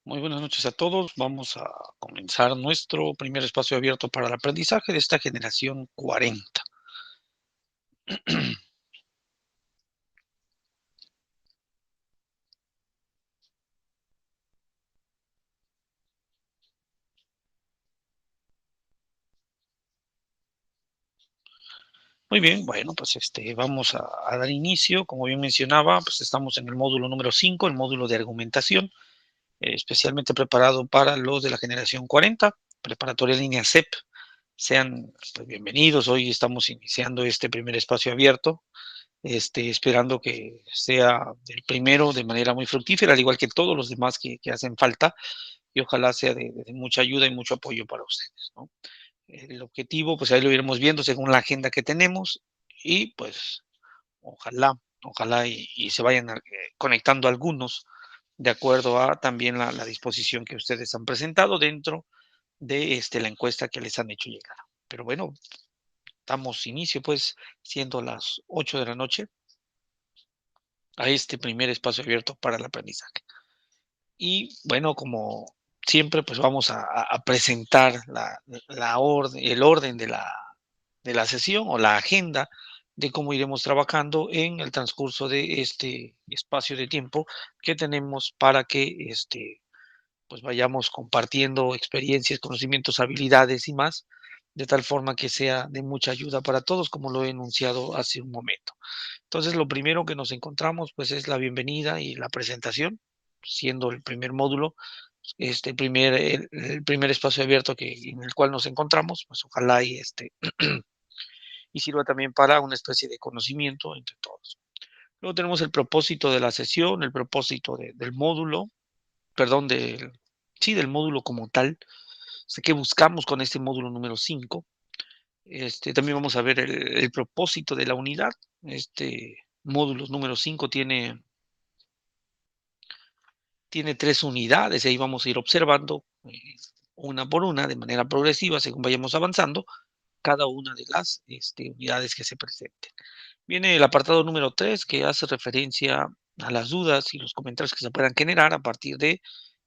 Muy buenas noches a todos. Vamos a comenzar nuestro primer espacio abierto para el aprendizaje de esta generación 40. Muy bien, bueno, pues vamos a dar inicio. Como bien mencionaba, pues estamos en el módulo número 5, el módulo de argumentación, especialmente preparado para los de la generación 40, preparatoria línea CEP. Sean pues, bienvenidos. Hoy estamos iniciando este primer espacio abierto. Esperando que sea el primero de manera muy fructífera, al igual que todos los demás que hacen falta, y ojalá sea de mucha ayuda y mucho apoyo para ustedes, ¿no? El objetivo, pues ahí lo iremos viendo según la agenda que tenemos y pues ojalá y se vayan conectando algunos de acuerdo a también la disposición que ustedes han presentado dentro de la encuesta que les han hecho llegar. Pero bueno, damos inicio pues siendo las 8 de la noche a este primer espacio abierto para el aprendizaje. Y bueno, como siempre, pues vamos a presentar el orden de la sesión o la agenda de cómo iremos trabajando en el transcurso de este espacio de tiempo que tenemos para que pues vayamos compartiendo experiencias, conocimientos, habilidades y más, de tal forma que sea de mucha ayuda para todos, como lo he enunciado hace un momento. Entonces, lo primero que nos encontramos, pues, es la bienvenida y la presentación, siendo el primer módulo, el primer espacio abierto en el cual nos encontramos, pues, ojalá y sirva también para una especie de conocimiento entre todos. Luego tenemos el propósito de la sesión, el propósito del módulo, perdón, del módulo como tal, qué buscamos con este módulo número 5. También vamos a ver el propósito de la unidad. Este módulo número 5 tiene 3 unidades, y ahí vamos a ir observando, una por una, de manera progresiva, según vayamos avanzando, cada una de las, unidades que se presenten. Viene el apartado número 3, que hace referencia a las dudas y los comentarios que se puedan generar a partir de,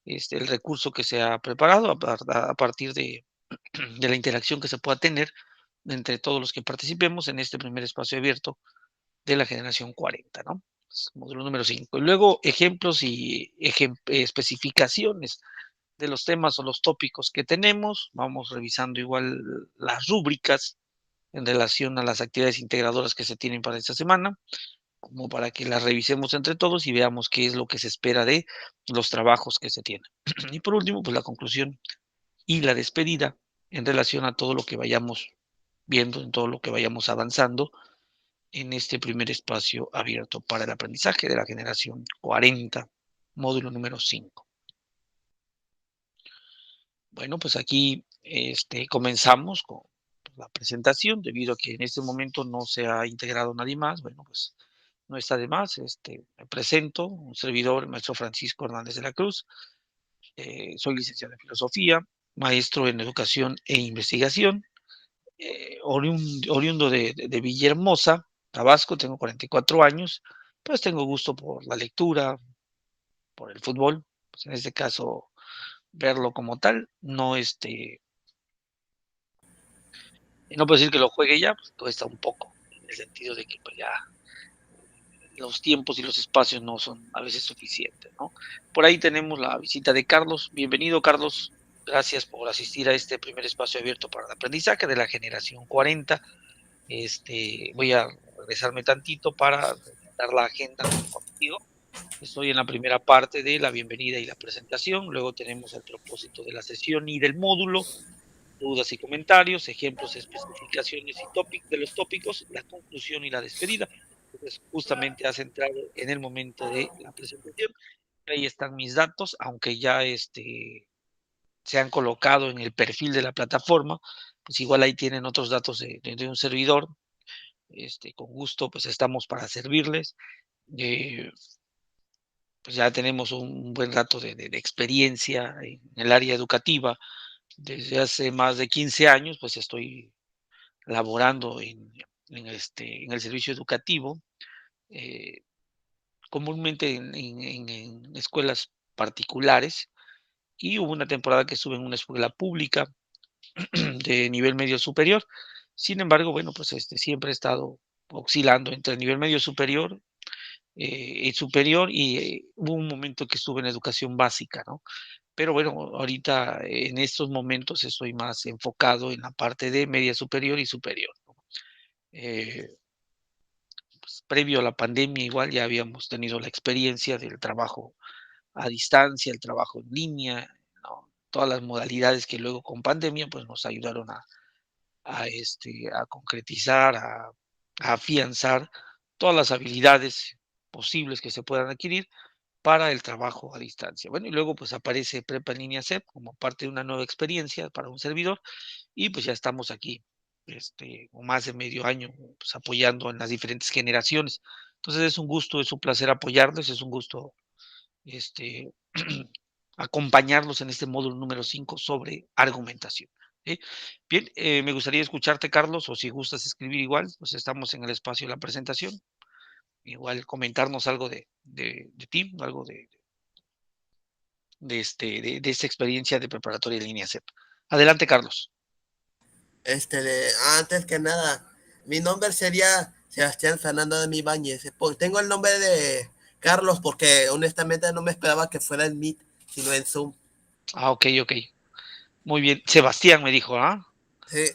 el recurso que se ha preparado, a partir de de la interacción que se pueda tener entre todos los que participemos en este primer espacio abierto de la generación 40, ¿no? Módulo número 5. Y luego ejemplos y especificaciones de los temas o los tópicos que tenemos. Vamos revisando igual las rúbricas en relación a las actividades integradoras que se tienen para esta semana, como para que las revisemos entre todos y veamos qué es lo que se espera de los trabajos que se tienen. Y por último, pues la conclusión y la despedida en relación a todo lo que vayamos viendo, en todo lo que vayamos avanzando en este primer espacio abierto para el aprendizaje de la generación 40, módulo número 5. Bueno, pues aquí comenzamos con la presentación, debido a que en este momento no se ha integrado nadie más. Bueno, pues no está de más. Me presento, un servidor, el maestro Francisco Hernández de la Cruz. Soy licenciado en filosofía, maestro en educación e investigación, oriundo de Villahermosa, Tabasco. Tengo 44 años, pues tengo gusto por la lectura, por el fútbol, pues en este caso verlo como tal, no puedo decir que lo juegue ya, pues cuesta un poco, en el sentido de que pues ya los tiempos y los espacios no son a veces suficientes, ¿no? Por ahí tenemos la visita de Carlos. Bienvenido, Carlos. Gracias por asistir a este primer espacio abierto para el aprendizaje de la generación 40. Voy a regresarme tantito para dar la agenda contigo. Estoy en la primera parte de la bienvenida y la presentación. Luego tenemos el propósito de la sesión y del módulo, dudas y comentarios, ejemplos, especificaciones y de los tópicos, la conclusión y la despedida. Entonces, justamente has entrado en el momento de la presentación. Ahí están mis datos, aunque ya se han colocado en el perfil de la plataforma, pues igual ahí tienen otros datos de un servidor. Con gusto, pues estamos para servirles. Eh, pues ya tenemos un buen rato de experiencia en el área educativa. Desde hace más de 15 años, pues estoy laborando en el servicio educativo, eh, comúnmente en escuelas particulares, y hubo una temporada que estuve en una escuela pública de nivel medio superior. Sin embargo, bueno, pues siempre he estado oscilando entre el nivel medio superior y superior y hubo un momento que estuve en educación básica, ¿no? Pero bueno, ahorita en estos momentos estoy más enfocado en la parte de media superior y superior, ¿no? Eh, pues, previo a la pandemia igual ya habíamos tenido la experiencia del trabajo a distancia, el trabajo en línea, ¿no? Todas las modalidades que luego con pandemia pues nos ayudaron a concretizar, a afianzar todas las habilidades posibles que se puedan adquirir para el trabajo a distancia. Bueno, y luego pues aparece Prepa en línea CEP como parte de una nueva experiencia para un servidor y pues ya estamos aquí, con más de medio año, pues apoyando en las diferentes generaciones. Entonces es un gusto, es un placer apoyarles, es un gusto, este, acompañarlos en este módulo número 5 sobre argumentación. ¿Sí? Bien, me gustaría escucharte, Carlos, o si gustas escribir igual, pues estamos en el espacio de la presentación. Igual comentarnos algo de ti, algo de esta experiencia de preparatoria en línea CEP. Adelante, Carlos. Antes que nada, mi nombre sería Sebastián Fernando de Ibáñez. Tengo el nombre de Carlos porque honestamente no me esperaba que fuera en Meet, sino en Zoom. Ah, ok, ok. Muy bien. Sebastián me dijo, ¿ah? Sí,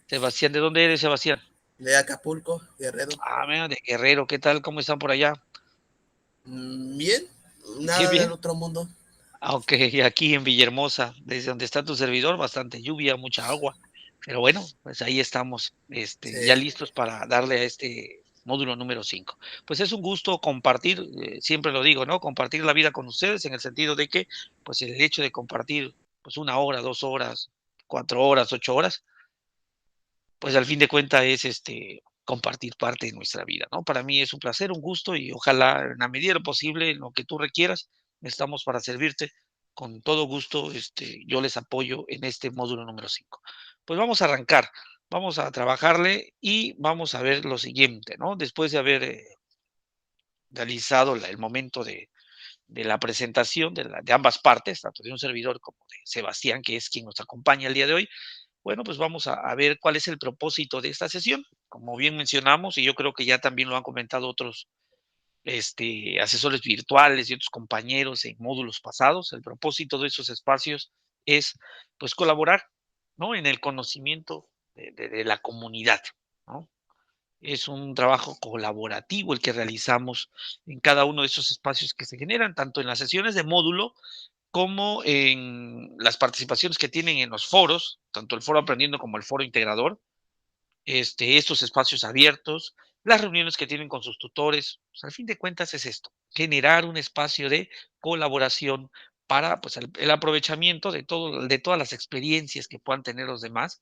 Sebastián, ¿de dónde eres, Sebastián? de Acapulco, Guerrero. Ah, mira, de Guerrero, ¿qué tal? ¿Cómo están por allá? Bien, Bien, nada del bien. otro mundo. Ah, ok, aquí en Villahermosa, desde donde está tu servidor, bastante lluvia, mucha agua. Pero bueno, pues ahí estamos, Sí, ya listos para darle a este módulo número 5. Pues es un gusto compartir, siempre lo digo, ¿no? Compartir la vida con ustedes en el sentido de que, pues el hecho de compartir, pues 1 hora, 2 horas, 4 horas, 8 horas, pues al fin de cuentas es compartir parte de nuestra vida, ¿no? Para mí es un placer, un gusto y ojalá en la medida de lo posible, en lo que tú requieras, estamos para servirte. Con todo gusto, yo les apoyo en este módulo número 5. Pues vamos a arrancar, vamos a trabajarle y vamos a ver lo siguiente, ¿no? Después de haber realizado el momento de la presentación de ambas partes, tanto de un servidor como de Sebastián, que es quien nos acompaña el día de hoy, bueno, pues vamos a ver cuál es el propósito de esta sesión. Como bien mencionamos, y yo creo que ya también lo han comentado otros asesores virtuales y otros compañeros en módulos pasados, el propósito de esos espacios es pues colaborar, ¿no? En el conocimiento de la comunidad, ¿no? Es un trabajo colaborativo el que realizamos en cada uno de esos espacios que se generan, tanto en las sesiones de módulo como en las participaciones que tienen en los foros, tanto el foro aprendiendo como el foro integrador, estos espacios abiertos, las reuniones que tienen con sus tutores. Pues, al fin de cuentas es esto, generar un espacio de colaboración para pues, el aprovechamiento de todas las experiencias que puedan tener los demás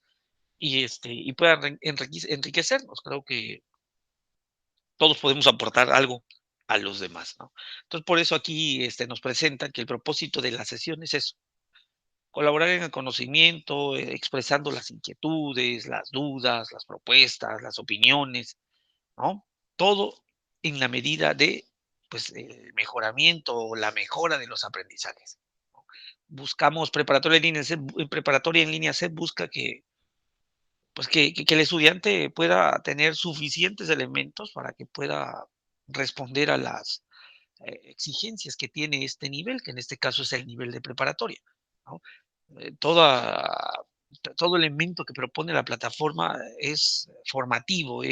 y puedan enriquecernos. Creo que todos podemos aportar algo a los demás, ¿no? Entonces, por eso aquí nos presentan que el propósito de la sesión es eso, colaborar en el conocimiento, expresando las inquietudes, las dudas, las propuestas, las opiniones, ¿no? Todo en la medida de, pues, el mejoramiento o la mejora de los aprendizajes. Buscamos preparatoria en línea C busca que, pues, que el estudiante pueda tener suficientes elementos para que pueda responder a las exigencias que tiene este nivel, que en este caso es el nivel de preparatoria, ¿no? Toda todo elemento que propone la plataforma es formativo,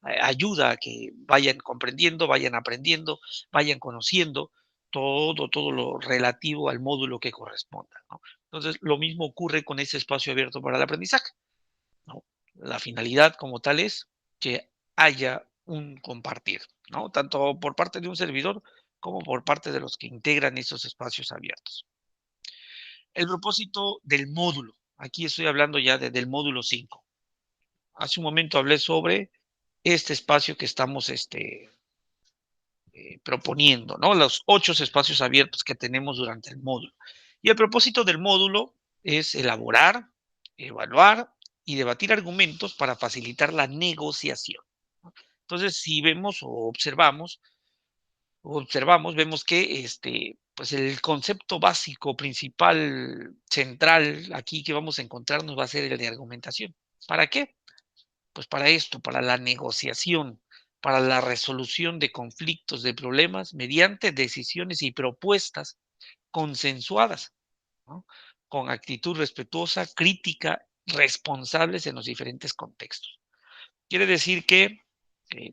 ayuda a que vayan comprendiendo, vayan aprendiendo, vayan conociendo todo lo relativo al módulo que corresponda, ¿no? Entonces, lo mismo ocurre con ese espacio abierto para el aprendizaje, ¿no? La finalidad como tal es que haya un compartir, ¿no? Tanto por parte de un servidor como por parte de los que integran esos espacios abiertos. El propósito del módulo. Aquí estoy hablando ya del módulo 5. Hace un momento hablé sobre este espacio que estamos proponiendo, ¿no? Los 8 espacios abiertos que tenemos durante el módulo. Y el propósito del módulo es elaborar, evaluar y debatir argumentos para facilitar la negociación, ¿no? Entonces, si vemos o observamos, vemos que pues el concepto básico, principal, central aquí que vamos a encontrarnos va a ser el de argumentación. ¿Para qué? Pues para esto, para la negociación, para la resolución de conflictos, de problemas, mediante decisiones y propuestas consensuadas, ¿no? Con actitud respetuosa, crítica, responsables en los diferentes contextos. Quiere decir que,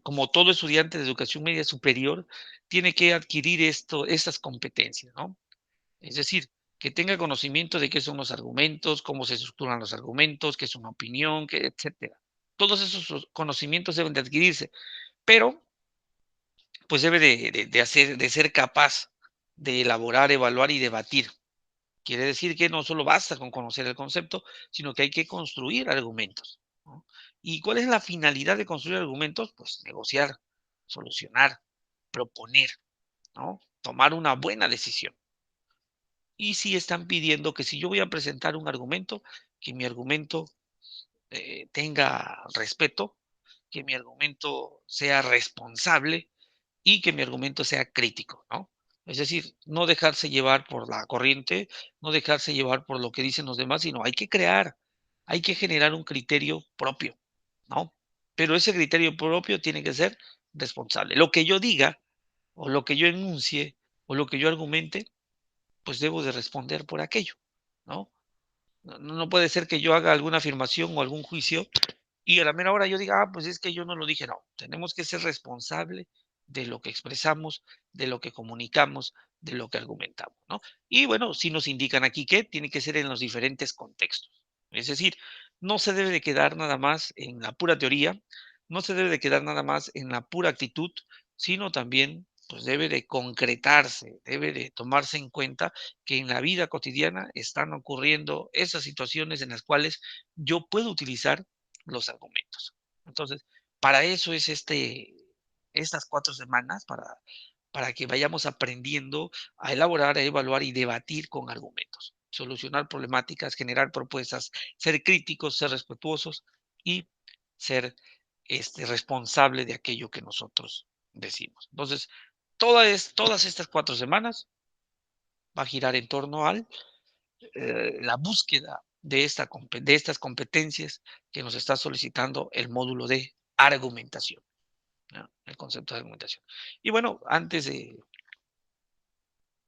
como todo estudiante de educación media superior, tiene que adquirir estas competencias, ¿no? Es decir, que tenga conocimiento de qué son los argumentos, cómo se estructuran los argumentos, qué es una opinión, etcétera. Todos esos conocimientos deben de adquirirse, pero pues debe de ser capaz de elaborar, evaluar y debatir. Quiere decir que no solo basta con conocer el concepto, sino que hay que construir argumentos, ¿no? ¿Y cuál es la finalidad de construir argumentos? Pues negociar, solucionar, proponer, ¿no? Tomar una buena decisión. Y si están pidiendo que si yo voy a presentar un argumento, que mi argumento tenga respeto, que mi argumento sea responsable y que mi argumento sea crítico, ¿no? Es decir, no dejarse llevar por la corriente, no dejarse llevar por lo que dicen los demás, sino hay que crear, hay que generar un criterio propio, ¿no? Pero ese criterio propio tiene que ser responsable. Lo que yo diga, o lo que yo enuncie, o lo que yo argumente, pues debo de responder por aquello, ¿no? No puede ser que yo haga alguna afirmación o algún juicio y a la mera hora yo diga, pues es que yo no lo dije. No, tenemos que ser responsables de lo que expresamos, de lo que comunicamos, de lo que argumentamos, ¿no? Y bueno, si nos indican aquí que tiene que ser en los diferentes contextos. Es decir, no se debe de quedar nada más en la pura teoría, no se debe de quedar nada más en la pura actitud, sino también pues debe de concretarse, debe de tomarse en cuenta que en la vida cotidiana están ocurriendo esas situaciones en las cuales yo puedo utilizar los argumentos. Entonces, para eso es estas 4 semanas, para que vayamos aprendiendo a elaborar, a evaluar y debatir con argumentos, solucionar problemáticas, generar propuestas, ser críticos, ser respetuosos y ser responsable de aquello que nosotros decimos. Entonces, todas estas 4 semanas va a girar en torno a la búsqueda de estas competencias que nos está solicitando el módulo de argumentación, ¿no? El concepto de argumentación. Y bueno, antes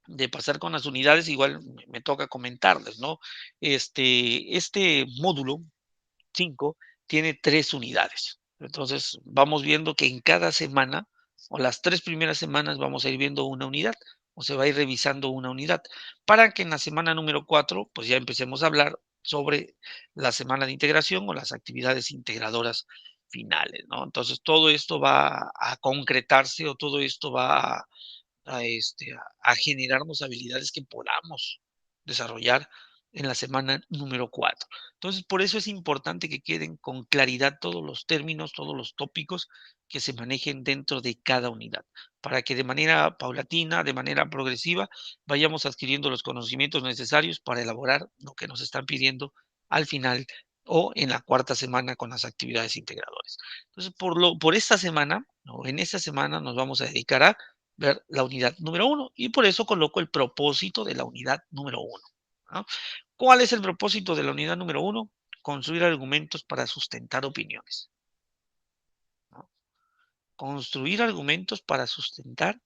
de pasar con las unidades, igual me toca comentarles, ¿no? Este módulo 5 tiene 3 unidades. Entonces, vamos viendo que en cada semana, o las 3 primeras semanas, vamos a ir viendo una unidad, o se va a ir revisando una unidad, para que en la semana número 4, pues ya empecemos a hablar sobre la semana de integración o las actividades integradoras finales, ¿no? Entonces, todo esto va a concretarse o todo esto va a generarnos habilidades que podamos desarrollar en la semana número 4. Entonces, por eso es importante que queden con claridad todos los términos, todos los tópicos que se manejen dentro de cada unidad, para que de manera paulatina, de manera progresiva, vayamos adquiriendo los conocimientos necesarios para elaborar lo que nos están pidiendo al final o en la 4ª semana con las actividades integradoras. Entonces, por esta semana, o en esta semana nos vamos a dedicar a ver la unidad número 1 y por eso coloco el propósito de la unidad número 1, ¿no? ¿Cuál es el propósito de la unidad número 1? Construir argumentos para sustentar opiniones, ¿no? Construir argumentos para sustentar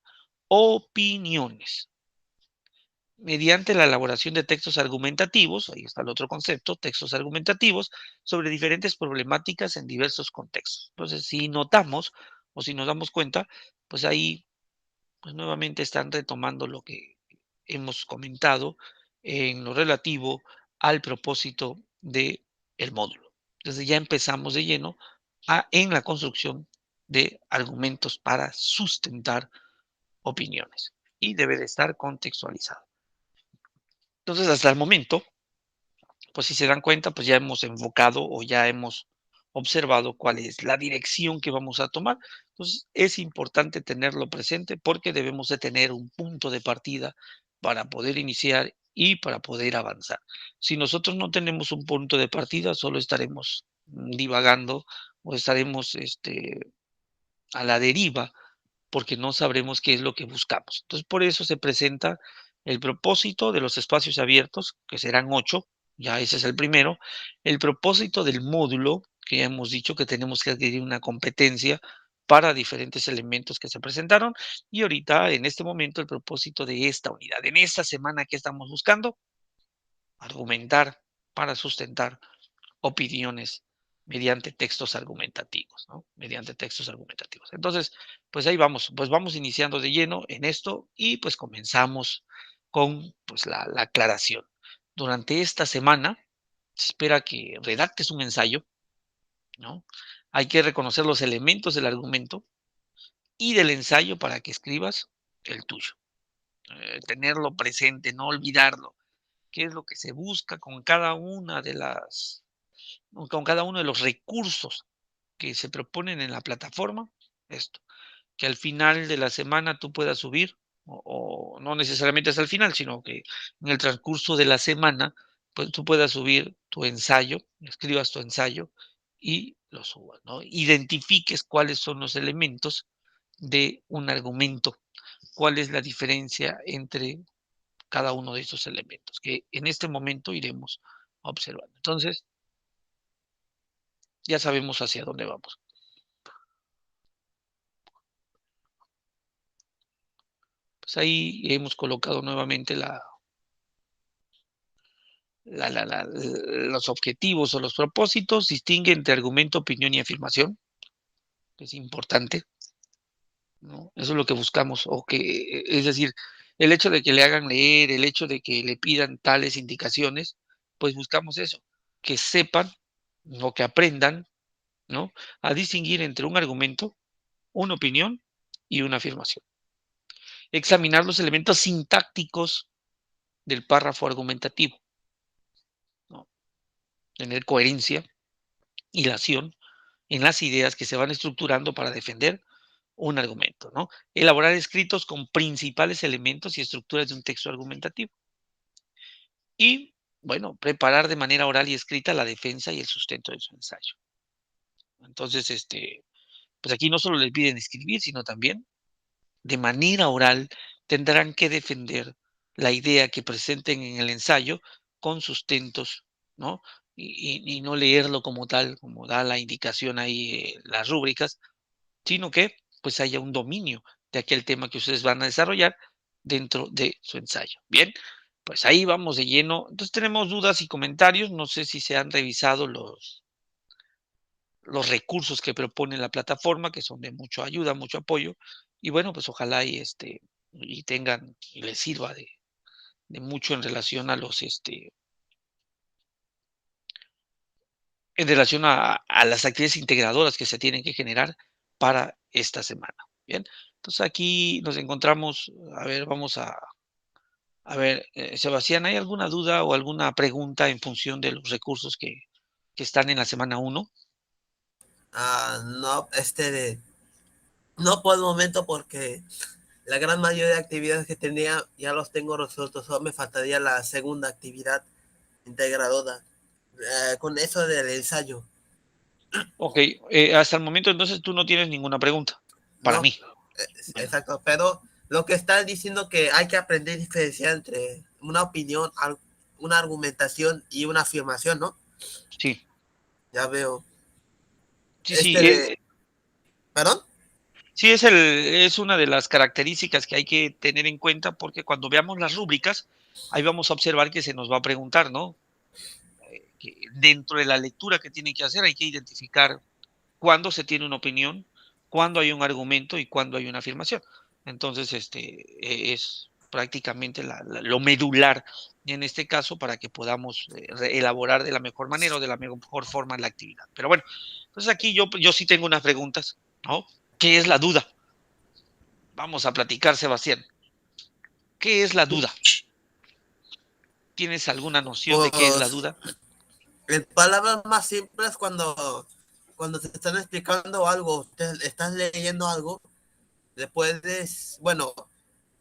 opiniones mediante la elaboración de textos argumentativos, ahí está el otro concepto, textos argumentativos, sobre diferentes problemáticas en diversos contextos. Entonces, si notamos o si nos damos cuenta, pues ahí pues nuevamente están retomando lo que hemos comentado en lo relativo al propósito del módulo. Entonces ya empezamos de lleno en la construcción de argumentos para sustentar opiniones y debe de estar contextualizado. Entonces, hasta el momento, pues si se dan cuenta, pues ya hemos enfocado o ya hemos observado cuál es la dirección que vamos a tomar. Entonces, es importante tenerlo presente porque debemos de tener un punto de partida para poder iniciar y para poder avanzar. Si nosotros no tenemos un punto de partida, solo estaremos divagando o estaremos a la deriva porque no sabremos qué es lo que buscamos. Entonces, por eso se presenta El propósito de los espacios abiertos, que serán 8, ya ese es el primero. El propósito del módulo, que ya hemos dicho que tenemos que adquirir una competencia para diferentes elementos que se presentaron. Y ahorita, en este momento, el propósito de esta unidad. En esta semana que estamos buscando, argumentar para sustentar opiniones mediante textos argumentativos, ¿no? Mediante textos argumentativos. Entonces, pues ahí vamos, pues vamos iniciando de lleno en esto y pues comenzamos con pues la aclaración. Durante esta semana se espera que redactes un ensayo, ¿no? Hay que reconocer los elementos del argumento y del ensayo para que escribas el tuyo. Tenerlo presente, no olvidarlo. ¿Qué es lo que se busca con cada una de las con cada uno de los recursos que se proponen en la plataforma? Esto, que al final de la semana tú puedas subir, o no necesariamente hasta el final, sino que en el transcurso de la semana, pues tú puedas subir tu ensayo, escribas tu ensayo y lo subas, ¿no? Identifiques cuáles son los elementos de un argumento, cuál es la diferencia entre cada uno de esos elementos, que en este momento iremos observando. Entonces, ya sabemos hacia dónde vamos. Pues ahí hemos colocado nuevamente los objetivos o los propósitos. Distingue entre argumento, opinión y afirmación, que es importante, ¿no? Eso es lo que buscamos, es decir, el hecho de que le hagan leer, el hecho de que le pidan tales indicaciones, pues buscamos eso, que sepan o que aprendan, ¿no? A distinguir entre un argumento, una opinión y una afirmación. Examinar los elementos sintácticos del párrafo argumentativo, ¿no? Tener coherencia, hilación en las ideas que se van estructurando para defender un argumento, ¿no? Elaborar escritos con principales elementos y estructuras de un texto argumentativo. Y, bueno, preparar de manera oral y escrita la defensa y el sustento de su ensayo. Entonces, pues aquí no solo les piden escribir, sino también de manera oral tendrán que defender la idea que presenten en el ensayo con sustentos, ¿no? Y no leerlo como tal, como da la indicación ahí, las rúbricas, sino que pues haya un dominio de aquel tema que ustedes van a desarrollar dentro de su ensayo. Bien, pues ahí vamos de lleno. Entonces tenemos dudas y comentarios. No sé si se han revisado los recursos que propone la plataforma, que son de mucha ayuda, mucho apoyo. Y bueno, pues ojalá y tengan y les sirva de mucho en relación a en relación a las actividades integradoras que se tienen que generar para esta semana. Bien, entonces aquí nos encontramos, a ver, a ver, Sebastián, ¿hay alguna duda o alguna pregunta en función de los recursos que están en la semana 1? No, no por el momento porque la gran mayoría de actividades que tenía ya los tengo resueltos, solo me faltaría la segunda actividad integradora, con eso del ensayo. Ok, hasta el momento entonces tú no tienes ninguna pregunta para No, mí. Bueno, exacto, pero lo que estás diciendo que hay que aprender a diferenciar entre una opinión, una argumentación y una afirmación, ¿no? sí, Ya veo. sí, sí, Este de, ¿Perdón? sí es una de las características que hay que tener en cuenta porque cuando veamos las rúbricas, ahí vamos a observar que se nos va a preguntar, ¿no? Que dentro de la lectura que tiene que hacer hay que identificar cuándo se tiene una opinión, cuándo hay un argumento y cuándo hay una afirmación. Entonces, es prácticamente lo medular en este caso para que podamos elaborar de la mejor manera o de la mejor forma la actividad. Pero bueno, entonces aquí yo sí tengo unas preguntas, ¿no? ¿Qué es la duda? Vamos a platicar, Sebastián. ¿Qué es la duda? ¿Tienes alguna noción de qué es la Pues duda? en palabras más simples, cuando te están explicando algo, te estás leyendo algo, le puedes, bueno,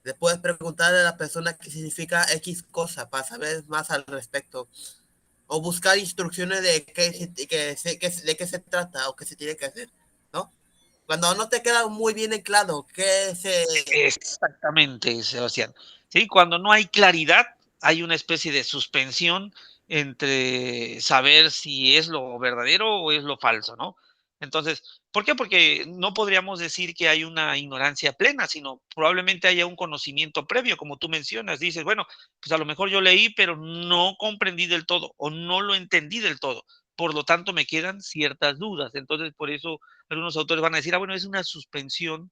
le puedes preguntar a la persona qué significa X cosa para saber más al respecto. O buscar instrucciones de de qué se trata o qué se tiene que hacer, ¿no? Cuando no te queda muy bien en claro qué se... Exactamente, Sebastián. Sí, cuando no hay claridad, hay una especie de suspensión entre saber si es lo verdadero o es lo falso, ¿no? Entonces, ¿por qué? Porque no podríamos decir que hay una ignorancia plena, sino probablemente haya un conocimiento previo, como tú mencionas. Dices, bueno, pues a lo mejor yo leí, pero no comprendí del todo o no lo entendí del todo. Por lo tanto, me quedan ciertas dudas. Entonces, por eso algunos autores van a decir, bueno, es una suspensión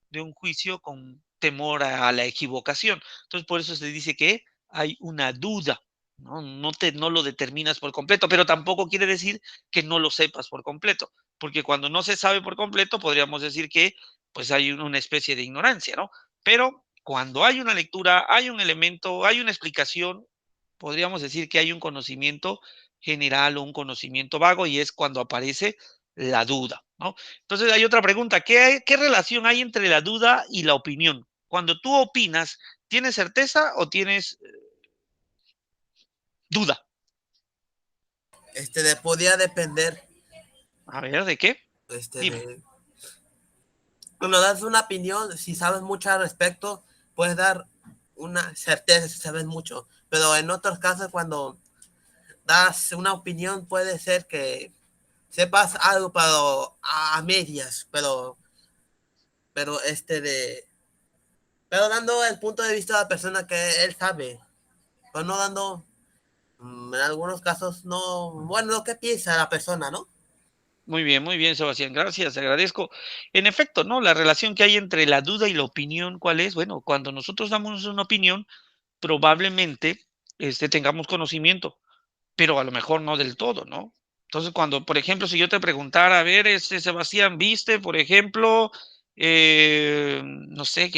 de un juicio con temor a la equivocación. Entonces, por eso se dice que hay una duda, ¿no? No lo determinas por completo, pero tampoco quiere decir que no lo sepas por completo, porque cuando no se sabe por completo, podríamos decir que pues hay una especie de ignorancia, ¿no? Pero cuando hay una lectura, hay un elemento, hay una explicación, podríamos decir que hay un conocimiento general o un conocimiento vago y es cuando aparece la duda, ¿no? Entonces hay otra pregunta, ¿qué relación hay entre la duda y la opinión? Cuando tú opinas, ¿tienes certeza o tienes duda? podía depender, A ver, ¿de qué? Dime. de, cuando das una opinión, si sabes mucho al respecto, puedes dar una certeza si sabes mucho, pero en otros casos cuando das una opinión puede ser que sepas algo pero a medias, pero pero dando el punto de vista de la persona que él sabe, pero no dando, en algunos casos no, bueno, lo que piensa la persona, ¿no? Muy bien, Sebastián, gracias, te agradezco. En efecto, ¿no? La relación que hay entre la duda y la opinión, ¿cuál es? Bueno, cuando nosotros damos una opinión, probablemente tengamos conocimiento, pero a lo mejor no del todo, ¿no? Entonces, cuando, por ejemplo, si yo te preguntara, a ver, Sebastián, ¿viste, por ejemplo, no sé,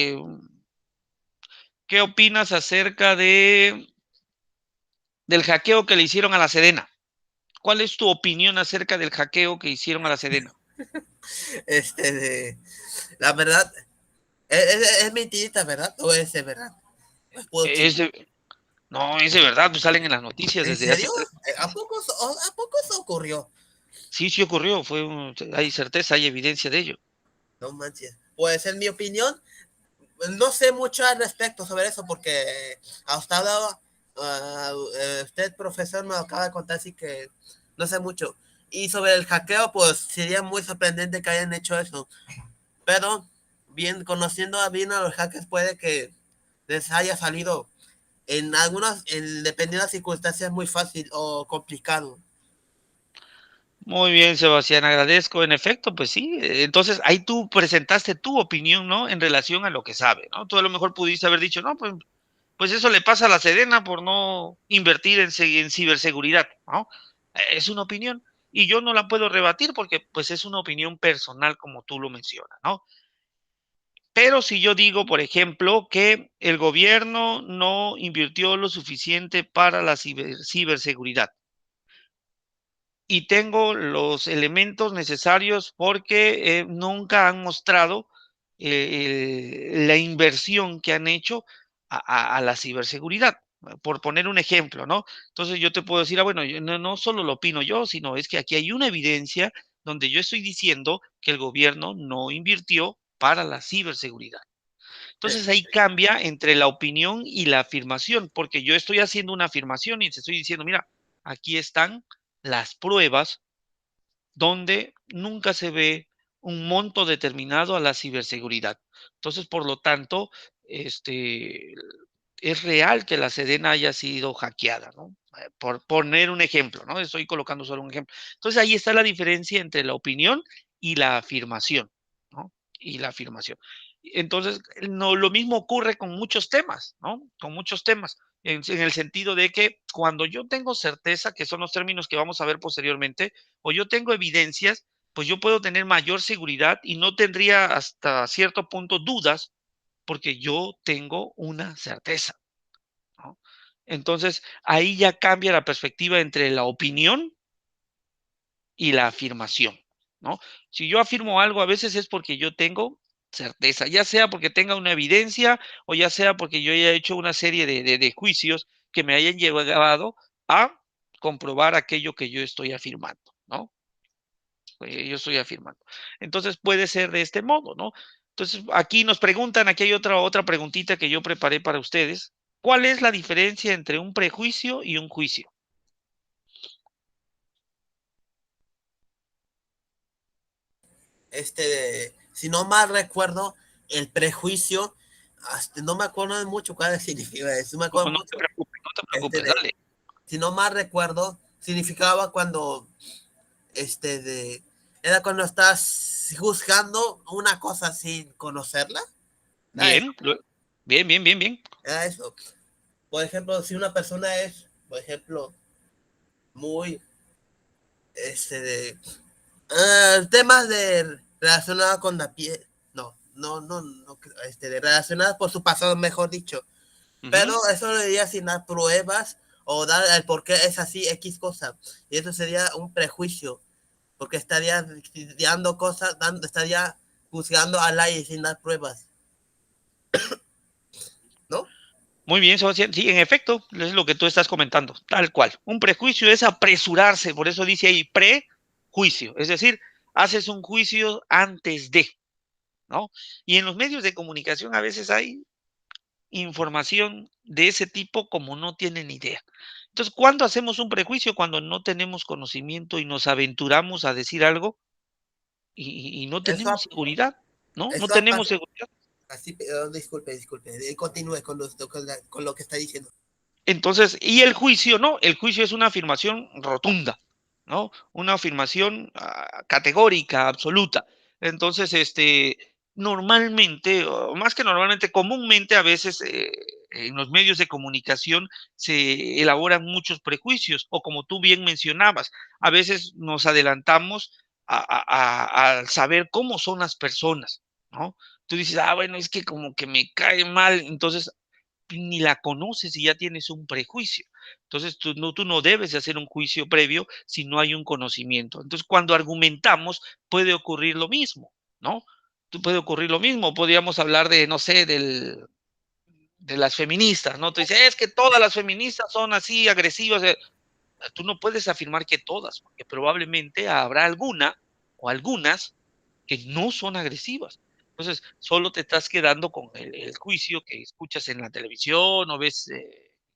qué opinas acerca del hackeo que le hicieron a la Sedena? ¿Cuál es tu opinión acerca del hackeo que hicieron a la Sedena? Este, de, la verdad, es mentirita, ¿verdad? ¿O es de verdad? Es puro Es chisme. de- no, es de verdad, pues salen en las noticias ¿En desde hace serio? tres. ¿A poco se ocurrió? Sí, sí ocurrió, hay certeza, hay evidencia de ello. No manches. Pues en mi opinión, no sé mucho al respecto sobre eso porque hasta ahora usted, profesor, me acaba de contar así que no sé mucho. Y sobre el hackeo, pues sería muy sorprendente que hayan hecho eso. Pero bien, conociendo a bien a los hackers, puede que les haya salido en algunas, dependiendo de las circunstancias, muy fácil o complicado. Muy bien, Sebastián, agradezco. En efecto, pues sí. Entonces, ahí tú presentaste tu opinión, ¿no? En relación a lo que sabe, ¿no? Tú a lo mejor pudiste haber dicho, no, pues eso le pasa a la Sedena por no invertir en ciberseguridad, ¿no? Es una opinión y yo no la puedo rebatir porque pues es una opinión personal como tú lo mencionas, ¿no? Pero si yo digo, por ejemplo, que el gobierno no invirtió lo suficiente para la ciberseguridad y tengo los elementos necesarios porque nunca han mostrado la inversión que han hecho a la ciberseguridad. Por poner un ejemplo, ¿no? Entonces yo te puedo decir, bueno, yo no solo lo opino yo, sino es que aquí hay una evidencia donde yo estoy diciendo que el gobierno no invirtió para la ciberseguridad. Eh, Entonces ahí cambia entre la opinión y la afirmación, porque yo estoy haciendo una afirmación y te estoy diciendo, mira, aquí están las pruebas donde nunca se ve un monto determinado a la ciberseguridad. Entonces, por lo tanto, este, es real que la Sedena haya sido hackeada, ¿no? Por poner un ejemplo, ¿no? Estoy colocando solo un ejemplo. Entonces, ahí está la diferencia entre la opinión y la afirmación, ¿no? Y la afirmación. Entonces, no, lo mismo ocurre con muchos temas, ¿no? Con muchos temas, en el sentido de que cuando yo tengo certeza, que son los términos que vamos a ver posteriormente, o yo tengo evidencias, pues yo puedo tener mayor seguridad y no tendría hasta cierto punto dudas porque yo tengo una certeza, ¿no? Entonces, ahí ya cambia la perspectiva entre la opinión y la afirmación, ¿no? Si yo afirmo algo, a veces es porque yo tengo certeza, ya sea porque tenga una evidencia o ya sea porque yo haya hecho una serie de juicios que me hayan llevado a comprobar aquello que yo estoy afirmando, ¿no? yo estoy afirmando. Entonces puede ser de este modo, ¿no? Entonces aquí nos preguntan, aquí hay otra preguntita que yo preparé para ustedes. ¿Cuál es la diferencia entre un prejuicio y un juicio? Si no mal recuerdo, el prejuicio, no me acuerdo de mucho cuál significa eso, me acuerdo No, no te mucho, preocupes, no te este, preocupes, dale. si no mal recuerdo, significaba cuando, este, de, era cuando estás juzgando una cosa sin conocerla, era eso, Bien, bien, bien, bien, bien. era eso. Por ejemplo, si una persona es, por ejemplo, muy, temas de relacionados con la piel, no, relacionadas por su pasado, mejor dicho. Pero Ujú. eso lo diría sin dar pruebas o dar el por qué es así X cosa. Y eso sería un prejuicio, porque estaría dando cosas, estaría juzgando al aire sin dar pruebas, ¿no? Muy bien, Sebastián. Sí, en efecto, es lo que tú estás comentando, tal cual. Un prejuicio es apresurarse, por eso dice ahí prejuicio, es decir, haces un juicio antes de, ¿no? Y en los medios de comunicación a veces hay información de ese tipo como no tienen idea. Entonces, ¿cuándo hacemos un prejuicio? Cuando no tenemos conocimiento y nos aventuramos a decir algo y no tenemos Eso, seguridad, ¿no? No eso tenemos seguridad. así, disculpe, continúe con lo que está diciendo. Entonces, y el juicio, no, el juicio es una afirmación rotunda, ¿no? Una afirmación categórica, absoluta. Entonces, normalmente, o más que normalmente, comúnmente a veces en los medios de comunicación se elaboran muchos prejuicios, o como tú bien mencionabas, a veces nos adelantamos al saber cómo son las personas, ¿no? Tú dices, bueno, es que como que me cae mal, entonces ni la conoces y ya tienes un prejuicio. Entonces, tú no debes de hacer un juicio previo si no hay un conocimiento. Entonces, cuando argumentamos, puede ocurrir lo mismo, ¿no? Puede ocurrir lo mismo. Podríamos hablar de, no sé, de las feministas, ¿no? Tú dices, es que todas las feministas son así agresivas. Tú no puedes afirmar que todas, porque probablemente habrá alguna o algunas que no son agresivas. Entonces, solo te estás quedando con el juicio que escuchas en la televisión o ves,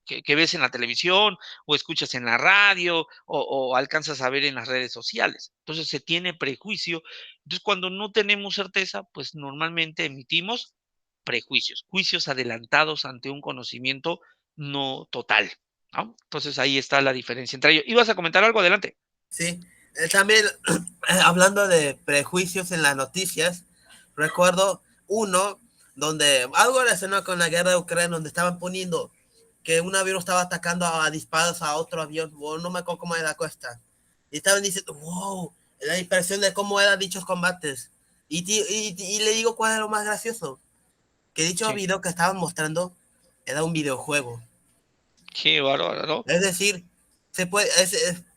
que ves en la televisión o escuchas en la radio o alcanzas a ver en las redes sociales. Entonces, se tiene prejuicio. Entonces, cuando no tenemos certeza, pues normalmente emitimos prejuicios, juicios adelantados ante un conocimiento no total, ¿no? Entonces, ahí está la diferencia entre ellos. ¿Ibas a comentar algo? Adelante. Sí, también hablando de prejuicios en las noticias, recuerdo uno donde algo relacionado con la guerra de Ucrania, donde estaban poniendo que un avión estaba atacando a disparos a otro avión, o no me acuerdo cómo era la cuesta, y estaban diciendo, wow, la impresión de cómo eran dichos combates. Y le digo cuál es lo más gracioso, que dicho Sí. video que estaban mostrando era un videojuego. Qué bárbaro, ¿no? Es decir, se puede,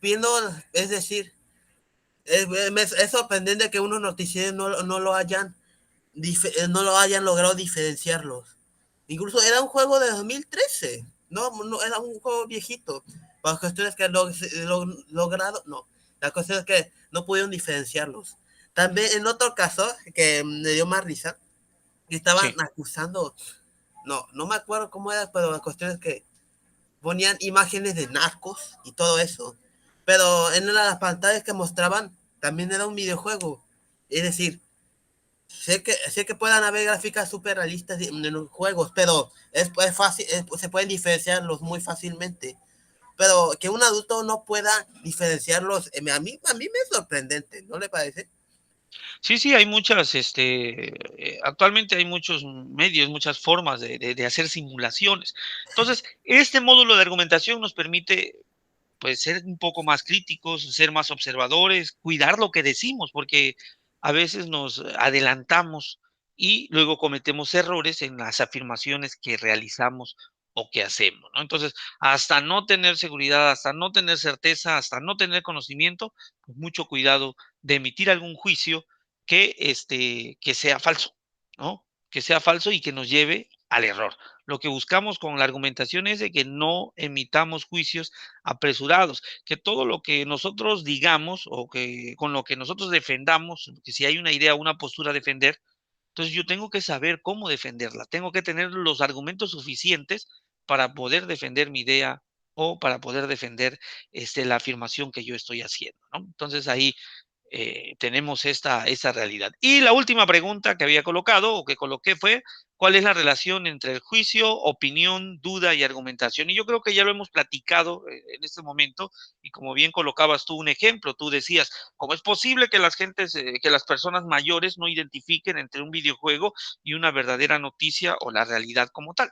viendo, es decir, es sorprendente que unos noticieros no lo hayan logrado diferenciarlos. Incluso era un juego de 2013, no era un juego viejito. Para cuestiones que logrado, no. La cuestión es que no pudieron diferenciarlos. También en otro caso, que me dio más risa, que estaban Sí. acusando, no me acuerdo cómo era, pero la cuestión es que ponían imágenes de narcos y todo eso. Pero en una de las pantallas que mostraban también era un videojuego. Es decir, sé que puedan haber gráficas super realistas en los juegos, pero es fácil, se pueden diferenciarlos muy fácilmente. Pero que un adulto no pueda diferenciarlos, a mí me es sorprendente, ¿no le parece? Sí, sí, hay muchas, actualmente hay muchos medios, muchas formas de hacer simulaciones. Entonces, este módulo de argumentación nos permite, pues, ser un poco más críticos, ser más observadores, cuidar lo que decimos, porque a veces nos adelantamos y luego cometemos errores en las afirmaciones que realizamos o que hacemos, ¿no? Entonces, hasta no tener seguridad, hasta no tener certeza, hasta no tener conocimiento, pues mucho cuidado de emitir algún juicio que sea falso, ¿no? que sea falso y que nos lleve al error. Lo que buscamos con la argumentación es de que no emitamos juicios apresurados, que todo lo que nosotros digamos o que con lo que nosotros defendamos, que si hay una idea, una postura a defender, entonces yo tengo que saber cómo defenderla, tengo que tener los argumentos suficientes para poder defender mi idea o para poder defender la afirmación que yo estoy haciendo, ¿no? Entonces ahí tenemos esta realidad. Y la última pregunta que había colocado o que coloqué fue, ¿cuál es la relación entre el juicio, opinión, duda y argumentación? Y yo creo que ya lo hemos platicado en este momento y como bien colocabas tú un ejemplo, tú decías, ¿cómo es posible que que las personas mayores no identifiquen entre un videojuego y una verdadera noticia o la realidad como tal?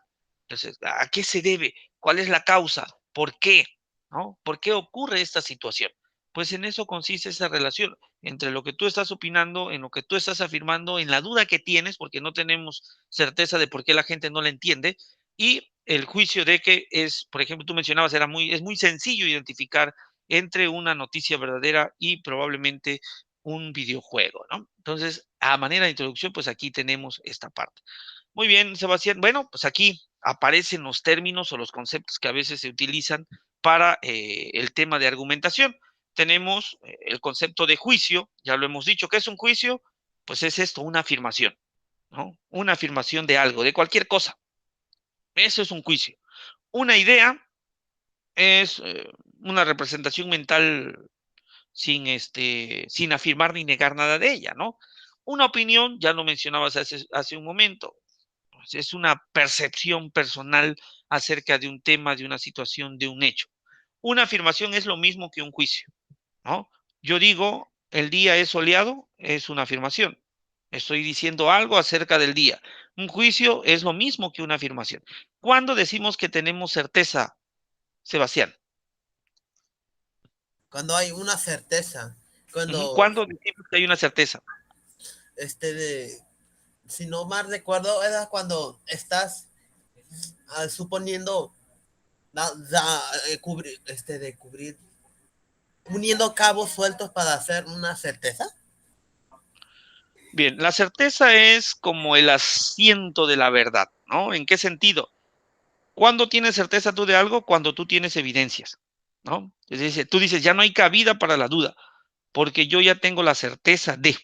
Entonces, ¿a qué se debe? ¿Cuál es la causa? ¿Por qué? ¿No? ¿Por qué ocurre esta situación? Pues en eso consiste esa relación entre lo que tú estás opinando, en lo que tú estás afirmando, en la duda que tienes, porque no tenemos certeza de por qué la gente no la entiende, y el juicio de que es, por ejemplo, tú mencionabas, es muy sencillo identificar entre una noticia verdadera y probablemente un videojuego, ¿no? Entonces, a manera de introducción, pues aquí tenemos esta parte. Muy bien, Sebastián. Bueno, pues aquí aparecen los términos o los conceptos que a veces se utilizan para el tema de argumentación. Tenemos el concepto de juicio, ya lo hemos dicho. ¿Qué es un juicio? Pues es esto, una afirmación, ¿no? Una afirmación de algo, de cualquier cosa. Eso es un juicio. Una idea es una representación mental sin afirmar ni negar nada de ella, ¿no? Una opinión, ya lo mencionabas hace un momento, pues es una percepción personal acerca de un tema, de una situación, de un hecho. Una afirmación es lo mismo que un juicio, ¿no? Yo digo, el día es soleado, es una afirmación. Estoy diciendo algo acerca del día. Un juicio es lo mismo que una afirmación. ¿Cuándo decimos que tenemos certeza, Sebastián? Cuando hay una certeza, cuando, ¿Cuándo decimos que hay una certeza? de, si no mal recuerdo, era cuando estás suponiendo, cubrir, de cubrir, uniendo cabos sueltos para hacer una certeza. Bien, la certeza es como el asiento de la verdad, ¿no? ¿En qué sentido? ¿Cuándo tienes certeza tú de algo? Cuando tú tienes evidencias, ¿no? Es decir, tú dices, ya no hay cabida para la duda, porque yo ya tengo la certeza de,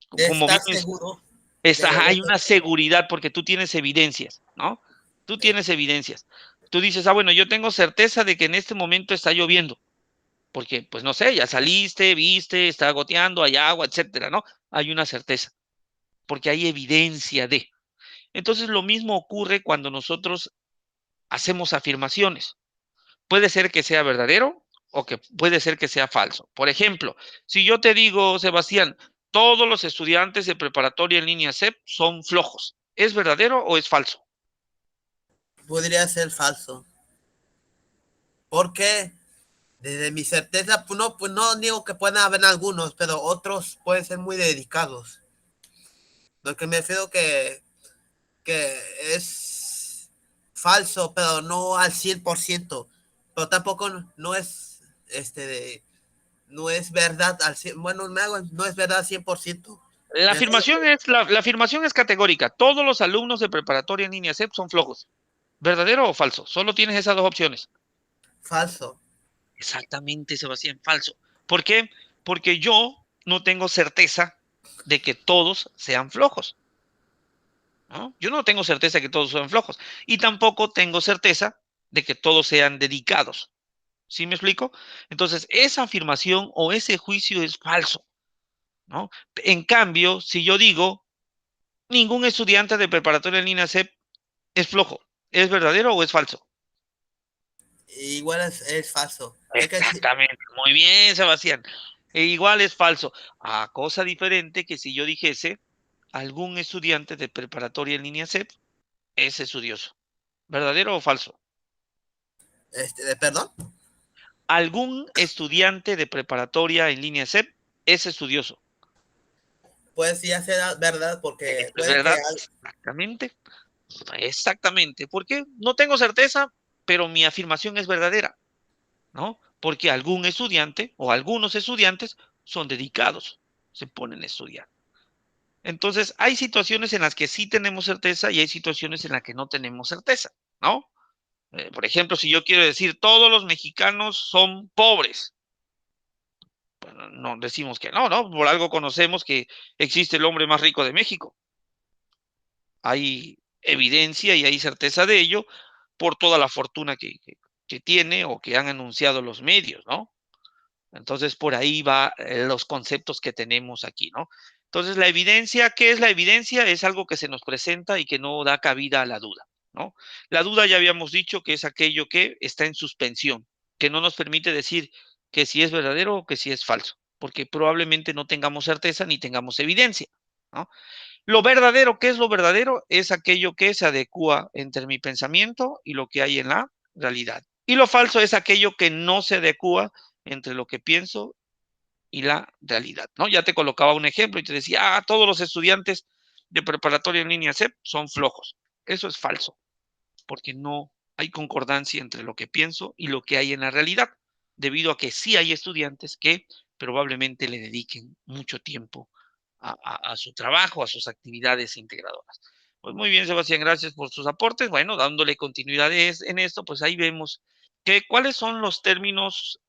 como bien ¿Estás seguro de lo hay que una seguridad porque tú tienes evidencias, ¿no? Tú sí. tienes evidencias. Tú dices, ah, bueno, yo tengo certeza de que en este momento está lloviendo, porque, pues no sé, ya saliste, viste, está goteando, hay agua, etcétera, ¿no? Hay una certeza, porque hay evidencia de. Entonces, lo mismo ocurre cuando nosotros hacemos afirmaciones. Puede ser que sea verdadero o que puede ser que sea falso. Por ejemplo, si yo te digo, Sebastián, todos los estudiantes de preparatoria en línea CEP son flojos, ¿es verdadero o es falso? Podría ser falso. Porque desde mi certeza, pues no digo que puedan haber algunos, pero otros pueden ser muy dedicados. Lo que me refiero que es falso, pero no al 100%. Pero tampoco no es, no es verdad al 100%. Bueno, no es verdad al 100%. La Me refiero afirmación es, la afirmación es categórica. Todos los alumnos de preparatoria en línea CEP son flojos. ¿Verdadero o falso? Solo tienes esas dos opciones. falso. Exactamente, Sebastián, falso. ¿Por qué? Porque yo no tengo certeza de que todos sean flojos, ¿no? Yo no tengo certeza de que todos sean flojos y tampoco tengo certeza de que todos sean dedicados. ¿Sí me explico? Entonces, esa afirmación o ese juicio es falso, ¿no? En cambio, si yo digo, ningún estudiante de preparatoria en línea CEP es flojo, ¿es verdadero o es falso? Igual es falso. Es que sí, Exactamente, muy bien, Sebastián. E igual es falso. A cosa diferente que si yo dijese, algún estudiante de preparatoria en línea CEP es estudioso. ¿Verdadero o falso? perdón, Algún estudiante de preparatoria en línea CEP es estudioso. puede ya ser verdad porque ¿Es puede que verdad? Exactamente. Exactamente. ¿Por qué? No tengo certeza, pero mi afirmación es verdadera, ¿no? Porque algún estudiante o algunos estudiantes son dedicados, se ponen a estudiar. Entonces, hay situaciones en las que sí tenemos certeza y hay situaciones en las que no tenemos certeza, ¿no? Por ejemplo, si yo quiero decir todos los mexicanos son pobres, bueno, no decimos que no, ¿no? Por algo conocemos que existe el hombre más rico de México. Hay evidencia y hay certeza de ello por toda la fortuna que tiene o que han anunciado los medios, ¿no? Entonces, por ahí va los conceptos que tenemos aquí, ¿no? Entonces, la evidencia, ¿qué es la evidencia? Es algo que se nos presenta y que no da cabida a la duda, ¿no? La duda ya habíamos dicho que es aquello que está en suspensión, que no nos permite decir que si es verdadero o que si es falso, porque probablemente no tengamos certeza ni tengamos evidencia, ¿no? Lo verdadero, ¿qué es lo verdadero? Es aquello que se adecua entre mi pensamiento y lo que hay en la realidad. Y lo falso es aquello que no se adecua entre lo que pienso y la realidad, ¿no? Ya te colocaba un ejemplo y te decía, todos los estudiantes de preparatoria en línea CEP son flojos. Eso es falso, porque no hay concordancia entre lo que pienso y lo que hay en la realidad, debido a que sí hay estudiantes que probablemente le dediquen mucho tiempo a su trabajo, a sus actividades integradoras. Pues muy bien, Sebastián, gracias por sus aportes. Bueno, dándole continuidad en esto, pues ahí vemos que cuáles son los términos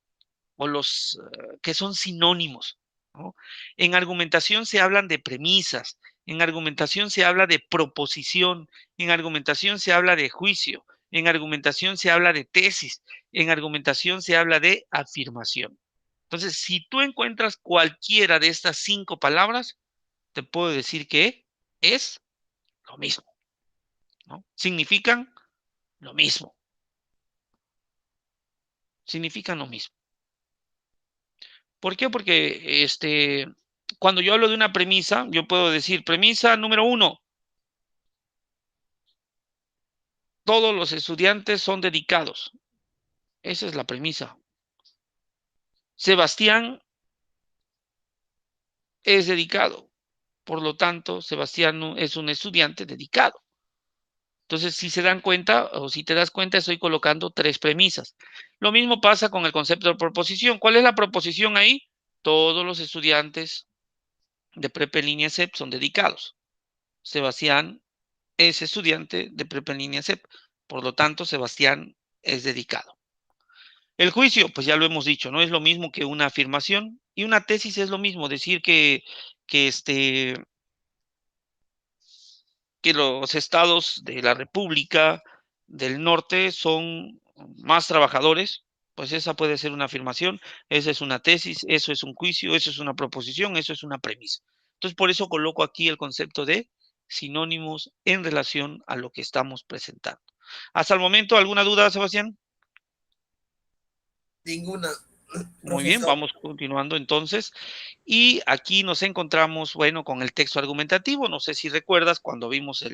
o los que son sinónimos, ¿no? En argumentación se hablan de premisas, en argumentación se habla de proposición, en argumentación se habla de juicio, en argumentación se habla de tesis, en argumentación se habla de afirmación. Entonces, si tú encuentras cualquiera de estas 5 palabras, te puedo decir que es lo mismo, ¿no? Lo mismo, significan lo mismo. ¿Por qué? Porque cuando yo hablo de una premisa, yo puedo decir, premisa número 1, todos los estudiantes son dedicados. Esa es la premisa. Sebastián es dedicado. Por lo tanto, Sebastián es un estudiante dedicado. Entonces, si se dan cuenta o si te das cuenta, estoy colocando 3 premisas. Lo mismo pasa con el concepto de proposición. ¿Cuál es la proposición ahí? Todos los estudiantes de prepa en línea CEP son dedicados. Sebastián es estudiante de prepa en línea CEP. Por lo tanto, Sebastián es dedicado. El juicio, pues ya lo hemos dicho, no es lo mismo que una afirmación y una tesis es lo mismo, decir que, que los estados de la República del Norte son más trabajadores, pues esa puede ser una afirmación, esa es una tesis, eso es un juicio, eso es una proposición, eso es una premisa. Entonces, por eso coloco aquí el concepto de sinónimos en relación a lo que estamos presentando. Hasta el momento, ¿alguna duda, Sebastián? Ninguna, Muy bien, profesor. vamos continuando entonces. Y aquí nos encontramos, bueno, con el texto argumentativo. No sé si recuerdas cuando vimos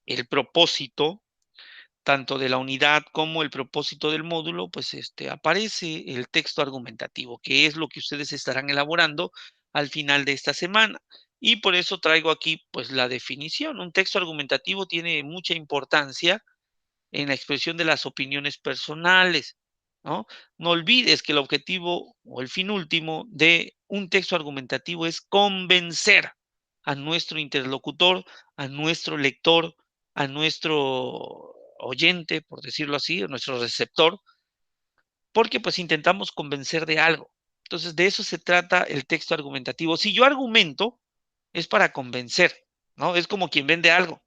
el propósito, tanto de la unidad como el propósito del módulo, pues aparece el texto argumentativo, que es lo que ustedes estarán elaborando al final de esta semana. Y por eso traigo aquí, pues, la definición. Un texto argumentativo tiene mucha importancia en la expresión de las opiniones personales, ¿no? No olvides que el objetivo o el fin último de un texto argumentativo es convencer a nuestro interlocutor, a nuestro lector, a nuestro oyente, por decirlo así, a nuestro receptor, porque pues intentamos convencer de algo. Entonces, de eso se trata el texto argumentativo. Si yo argumento, es para convencer, ¿no? Es como quien vende algo.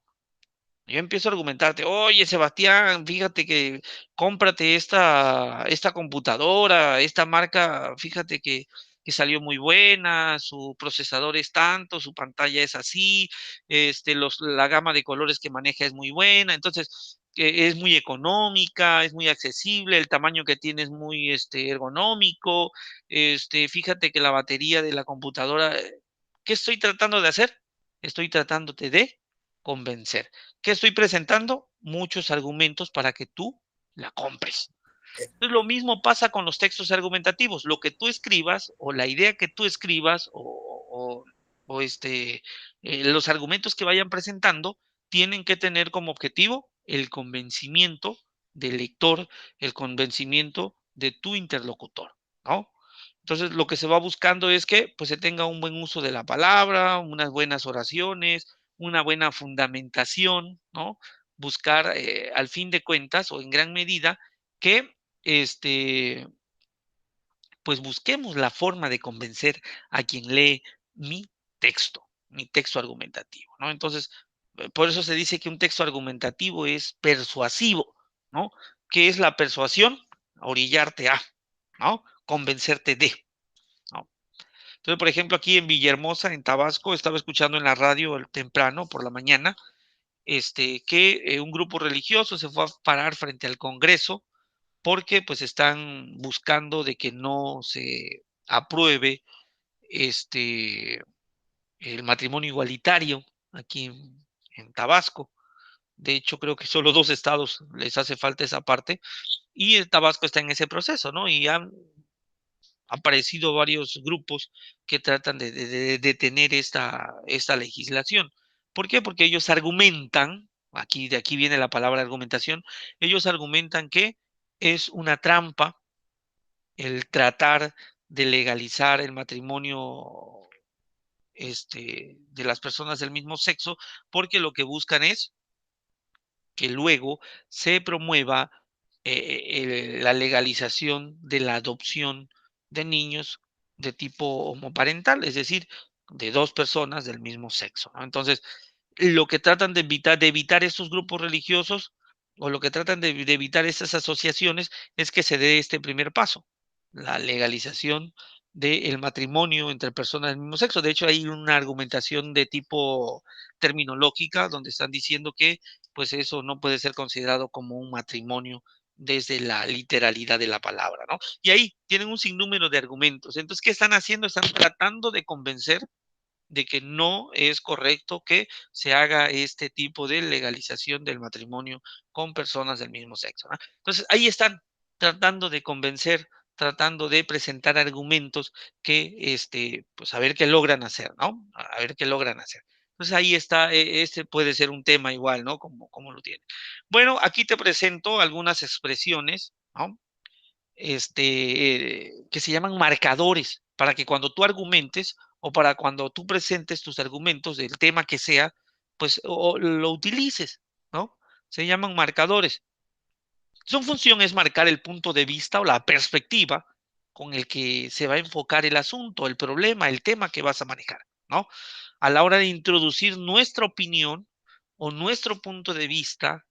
Yo empiezo a argumentarte, oye, Sebastián, fíjate que cómprate esta computadora, esta marca, fíjate que salió muy buena, su procesador es tanto, su pantalla es así, la gama de colores que maneja es muy buena, entonces es muy económica, es muy accesible, el tamaño que tiene es muy ergonómico, fíjate que la batería de la computadora, ¿qué estoy tratando de hacer? Estoy tratándote de convencer. ¿Qué estoy presentando? Muchos argumentos para que tú la compres. Entonces, lo mismo pasa con los textos argumentativos. Lo que tú escribas o la idea que tú escribas o los argumentos que vayan presentando tienen que tener como objetivo el convencimiento del lector, el convencimiento de tu interlocutor, ¿no? Entonces, lo que se va buscando es que pues, se tenga un buen uso de la palabra, unas buenas oraciones, una buena fundamentación, ¿no? Buscar, al fin de cuentas, o en gran medida, que pues busquemos la forma de convencer a quien lee mi texto argumentativo, ¿no? Entonces, por eso se dice que un texto argumentativo es persuasivo, ¿no? ¿Qué es la persuasión? Orillarte a, ¿no? Convencerte de, ¿no? Entonces, por ejemplo, aquí en Villahermosa, en Tabasco, estaba escuchando en la radio temprano por la mañana, que un grupo religioso se fue a parar frente al Congreso porque pues están buscando de que no se apruebe el matrimonio igualitario aquí en Tabasco. De hecho, creo que solo 2 estados les hace falta esa parte y el Tabasco está en ese proceso, ¿no? Y han aparecido varios grupos que tratan de detener esta legislación. ¿Por qué? Porque ellos argumentan, de aquí viene la palabra argumentación, ellos argumentan que es una trampa el tratar de legalizar el matrimonio de las personas del mismo sexo, porque lo que buscan es que luego se promueva la legalización de la adopción de niños de tipo homoparental, es decir, de 2 personas del mismo sexo, ¿no? Entonces, lo que tratan de evitar estos grupos religiosos o lo que tratan de evitar estas asociaciones es que se dé este primer paso, la legalización del matrimonio entre personas del mismo sexo. De hecho, hay una argumentación de tipo terminológica donde están diciendo que pues eso no puede ser considerado como un matrimonio desde la literalidad de la palabra, ¿no? Y ahí tienen un sinnúmero de argumentos. Entonces, ¿qué están haciendo? Están tratando de convencer de que no es correcto que se haga este tipo de legalización del matrimonio con personas del mismo sexo, ¿no? Entonces, ahí están tratando de convencer, tratando de presentar argumentos que, pues a ver qué logran hacer, ¿no? A ver qué logran hacer. Entonces ahí está, este puede ser un tema igual, ¿no? Como lo tiene. Bueno, aquí te presento algunas expresiones, ¿no? Que se llaman marcadores, para que cuando tú argumentes o para cuando tú presentes tus argumentos del tema que sea, pues lo utilices, ¿no? Se llaman marcadores. Su función es marcar el punto de vista o la perspectiva con el que se va a enfocar el asunto, el problema, el tema que vas a manejar, ¿no? A la hora de introducir nuestra opinión o nuestro punto de vista,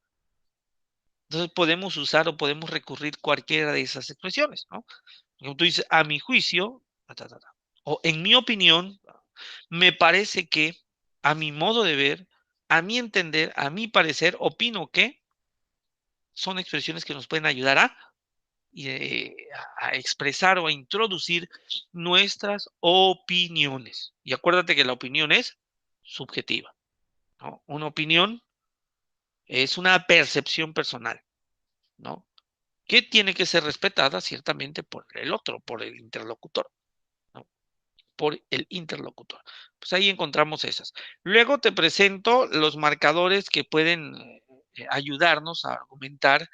entonces podemos usar o podemos recurrir cualquiera de esas expresiones, ¿no? Como tú dices, a mi juicio, o en mi opinión, me parece que, a mi modo de ver, a mi entender, a mi parecer, opino que son expresiones que nos pueden ayudar a expresar o a introducir nuestras opiniones. Y acuérdate que la opinión es subjetiva, ¿no? Una opinión es una percepción personal, ¿no? Que tiene que ser respetada ciertamente por el otro, por el interlocutor, ¿no? Por el interlocutor. Pues ahí encontramos esas. Luego te presento los marcadores que pueden ayudarnos a argumentar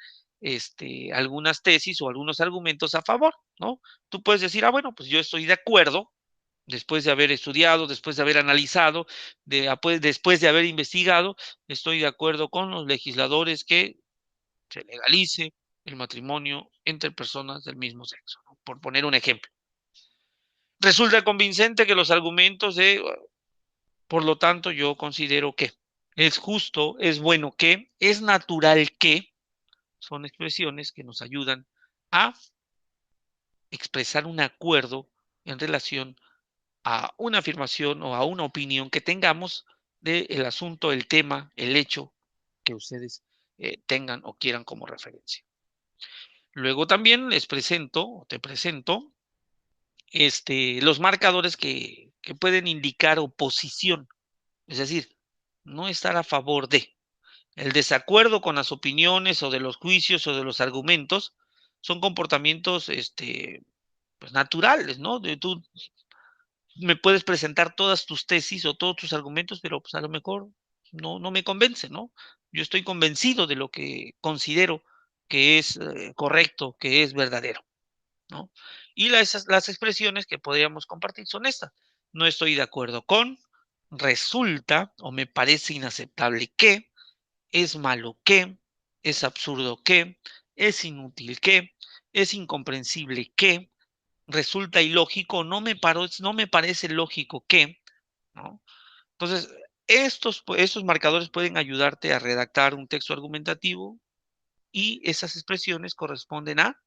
algunas tesis o algunos argumentos a favor, ¿no? Tú puedes decir, ah, bueno, pues yo estoy de acuerdo, después de haber estudiado, después de haber analizado, después de haber investigado, estoy de acuerdo con los legisladores que se legalice el matrimonio entre personas del mismo sexo, ¿no? Por poner un ejemplo. Resulta convincente que los argumentos por lo tanto, yo considero que es justo, es bueno que, es natural que, son expresiones que nos ayudan a expresar un acuerdo en relación a una afirmación o a una opinión que tengamos del asunto, el tema, el hecho que ustedes tengan o quieran como referencia. Luego también les presento, o te presento, los marcadores que pueden indicar oposición, es decir, no estar a favor de. El desacuerdo con las opiniones o de los juicios o de los argumentos son comportamientos pues naturales, ¿no? Tú me puedes presentar todas tus tesis o todos tus argumentos, pero pues a lo mejor no me convence, ¿no? Yo estoy convencido de lo que considero que es correcto, que es verdadero, ¿no? Y las expresiones que podríamos compartir son estas. No estoy de acuerdo con, resulta o me parece inaceptable que, es malo que, es absurdo que, es inútil que, es incomprensible que, resulta ilógico, no me parece lógico que, ¿no? Entonces, estos marcadores pueden ayudarte a redactar un texto argumentativo y esas expresiones corresponden a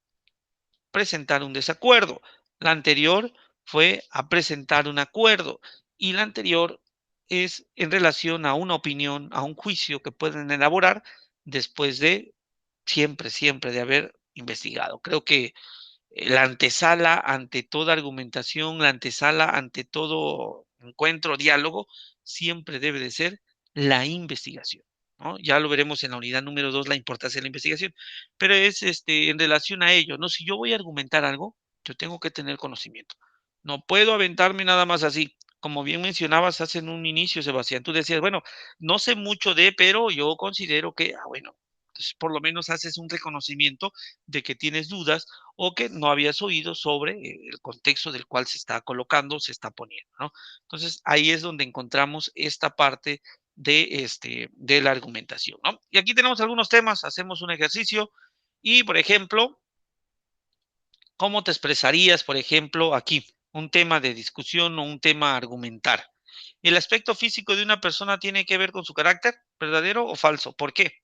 presentar un desacuerdo. La anterior fue a presentar un acuerdo y la anterior es en relación a una opinión, a un juicio que pueden elaborar después de siempre de haber investigado. Creo que la antesala ante toda argumentación, la antesala ante todo encuentro, diálogo, siempre debe de ser la investigación, ¿no? Ya lo veremos en la unidad número 2, la importancia de la investigación, pero es en relación a ello, ¿no? Si yo voy a argumentar algo, yo tengo que tener conocimiento. No puedo aventarme nada más así. Como bien mencionabas hace en un inicio, Sebastián, tú decías, bueno, no sé mucho de, pero yo considero que, bueno, pues por lo menos haces un reconocimiento de que tienes dudas o que no habías oído sobre el contexto del cual se está colocando, se está poniendo, ¿no? Entonces, ahí es donde encontramos esta parte de la argumentación, ¿no? Y aquí tenemos algunos temas, hacemos un ejercicio y, por ejemplo, ¿cómo te expresarías, por ejemplo, aquí? Un tema de discusión o un tema a argumentar. ¿El aspecto físico de una persona tiene que ver con su carácter, verdadero o falso? ¿Por qué?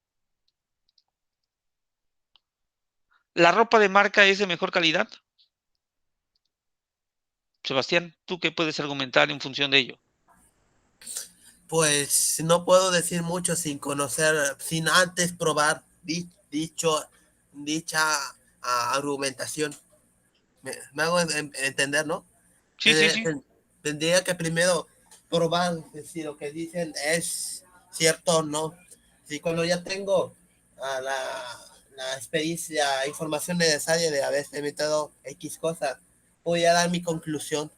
¿La ropa de marca es de mejor calidad? Sebastián, ¿tú qué puedes argumentar en función de ello? Pues no puedo decir mucho sin conocer, sin antes probar dicha argumentación. Me hago entender, ¿no? Sí, sí, sí. Tendría que primero probar si lo que dicen es cierto o no. Si cuando ya tengo la experiencia, información necesaria de haber experimentado X cosas, voy a dar mi conclusión.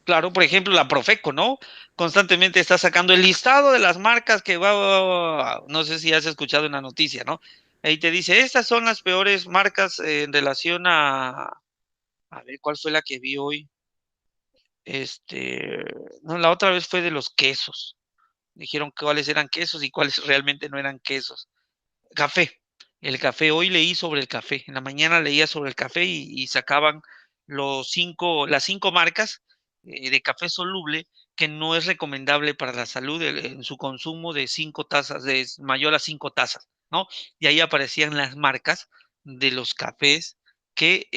Claro, por ejemplo, la Profeco, ¿no? Constantemente está sacando el listado de las marcas que no sé si has escuchado una noticia, ¿no? Ahí te dice, estas son las peores marcas en relación a ver, ¿cuál fue la que vi hoy? Este, no, la otra vez fue de los quesos. Dijeron cuáles eran quesos y cuáles realmente no eran quesos. Café. El café, hoy leí sobre el café. En la mañana leía sobre el café y sacaban las 5 marcas de café soluble que no es recomendable para la salud en su consumo de 5 tazas, de mayor a 5 tazas, ¿no? Y ahí aparecían las marcas de los cafés que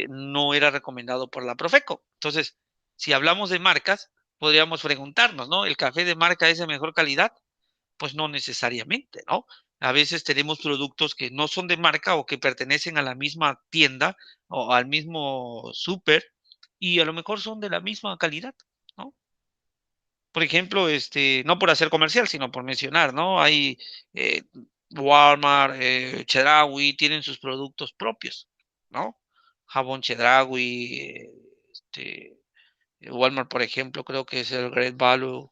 no era recomendado por la Profeco. Entonces, si hablamos de marcas, podríamos preguntarnos, ¿no? ¿El café de marca es de mejor calidad? Pues no necesariamente, ¿no? A veces tenemos productos que no son de marca o que pertenecen a la misma tienda o al mismo súper y a lo mejor son de la misma calidad, ¿no? Por ejemplo, no por hacer comercial, sino por mencionar, ¿no? Hay eh, Walmart, Chedraui, tienen sus productos propios, ¿no? Jabón Chedraui, Walmart, por ejemplo, creo que es el Great Value,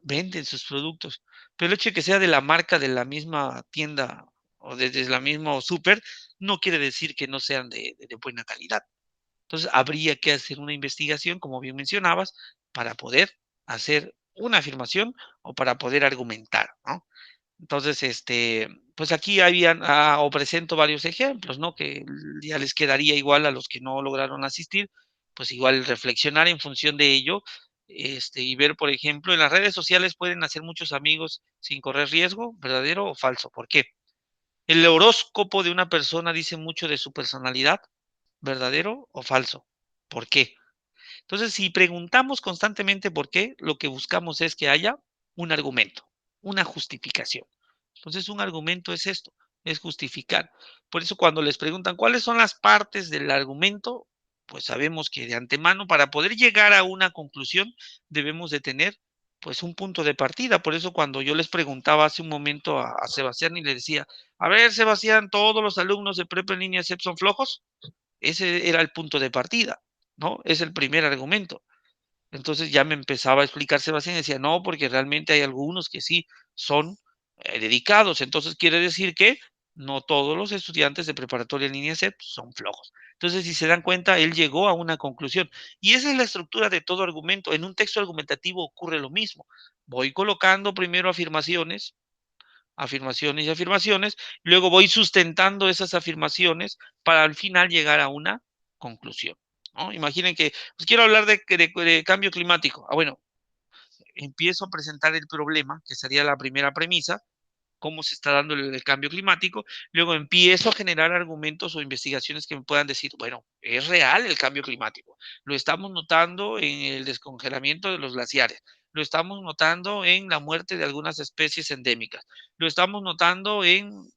venden sus productos, pero el hecho de que sea de la marca de la misma tienda o desde la misma súper, no quiere decir que no sean de buena calidad. Entonces, habría que hacer una investigación, como bien mencionabas, para poder hacer una afirmación o para poder argumentar, ¿no? Entonces, pues aquí o presento varios ejemplos, ¿no? Que ya les quedaría igual a los que no lograron asistir, pues igual reflexionar en función de ello, y ver, por ejemplo, en las redes sociales pueden hacer muchos amigos sin correr riesgo, ¿verdadero o falso? ¿Por qué? El horóscopo de una persona dice mucho de su personalidad, ¿verdadero o falso? ¿Por qué? Entonces, si preguntamos constantemente por qué, lo que buscamos es que haya un argumento, una justificación. Entonces, un argumento es esto, es justificar. Por eso, cuando les preguntan cuáles son las partes del argumento, pues sabemos que de antemano, para poder llegar a una conclusión, debemos de tener pues un punto de partida. Por eso, cuando yo les preguntaba hace un momento a Sebastián y le decía, a ver, Sebastián, ¿todos los alumnos de prepa en línea SEP son flojos? Ese era el punto de partida, ¿no? Es el primer argumento. Entonces ya me empezaba a explicar Sebastián y decía, no, porque realmente hay algunos que sí son dedicados. Entonces quiere decir que No todos los estudiantes de preparatoria en línea C son flojos. Entonces, si se dan cuenta, él llegó a una conclusión. Y esa es la estructura de todo argumento. En un texto argumentativo ocurre lo mismo. Voy colocando primero afirmaciones, afirmaciones y afirmaciones, luego voy sustentando esas afirmaciones para al final llegar a una conclusión, ¿no? Imaginen que pues, quiero hablar de cambio climático. Bueno, empiezo a presentar el problema, que sería la primera premisa, cómo se está dando el cambio climático, luego empiezo a generar argumentos o investigaciones que me puedan decir, bueno, es real el cambio climático, lo estamos notando en el descongelamiento de los glaciares, lo estamos notando en la muerte de algunas especies endémicas, lo estamos notando en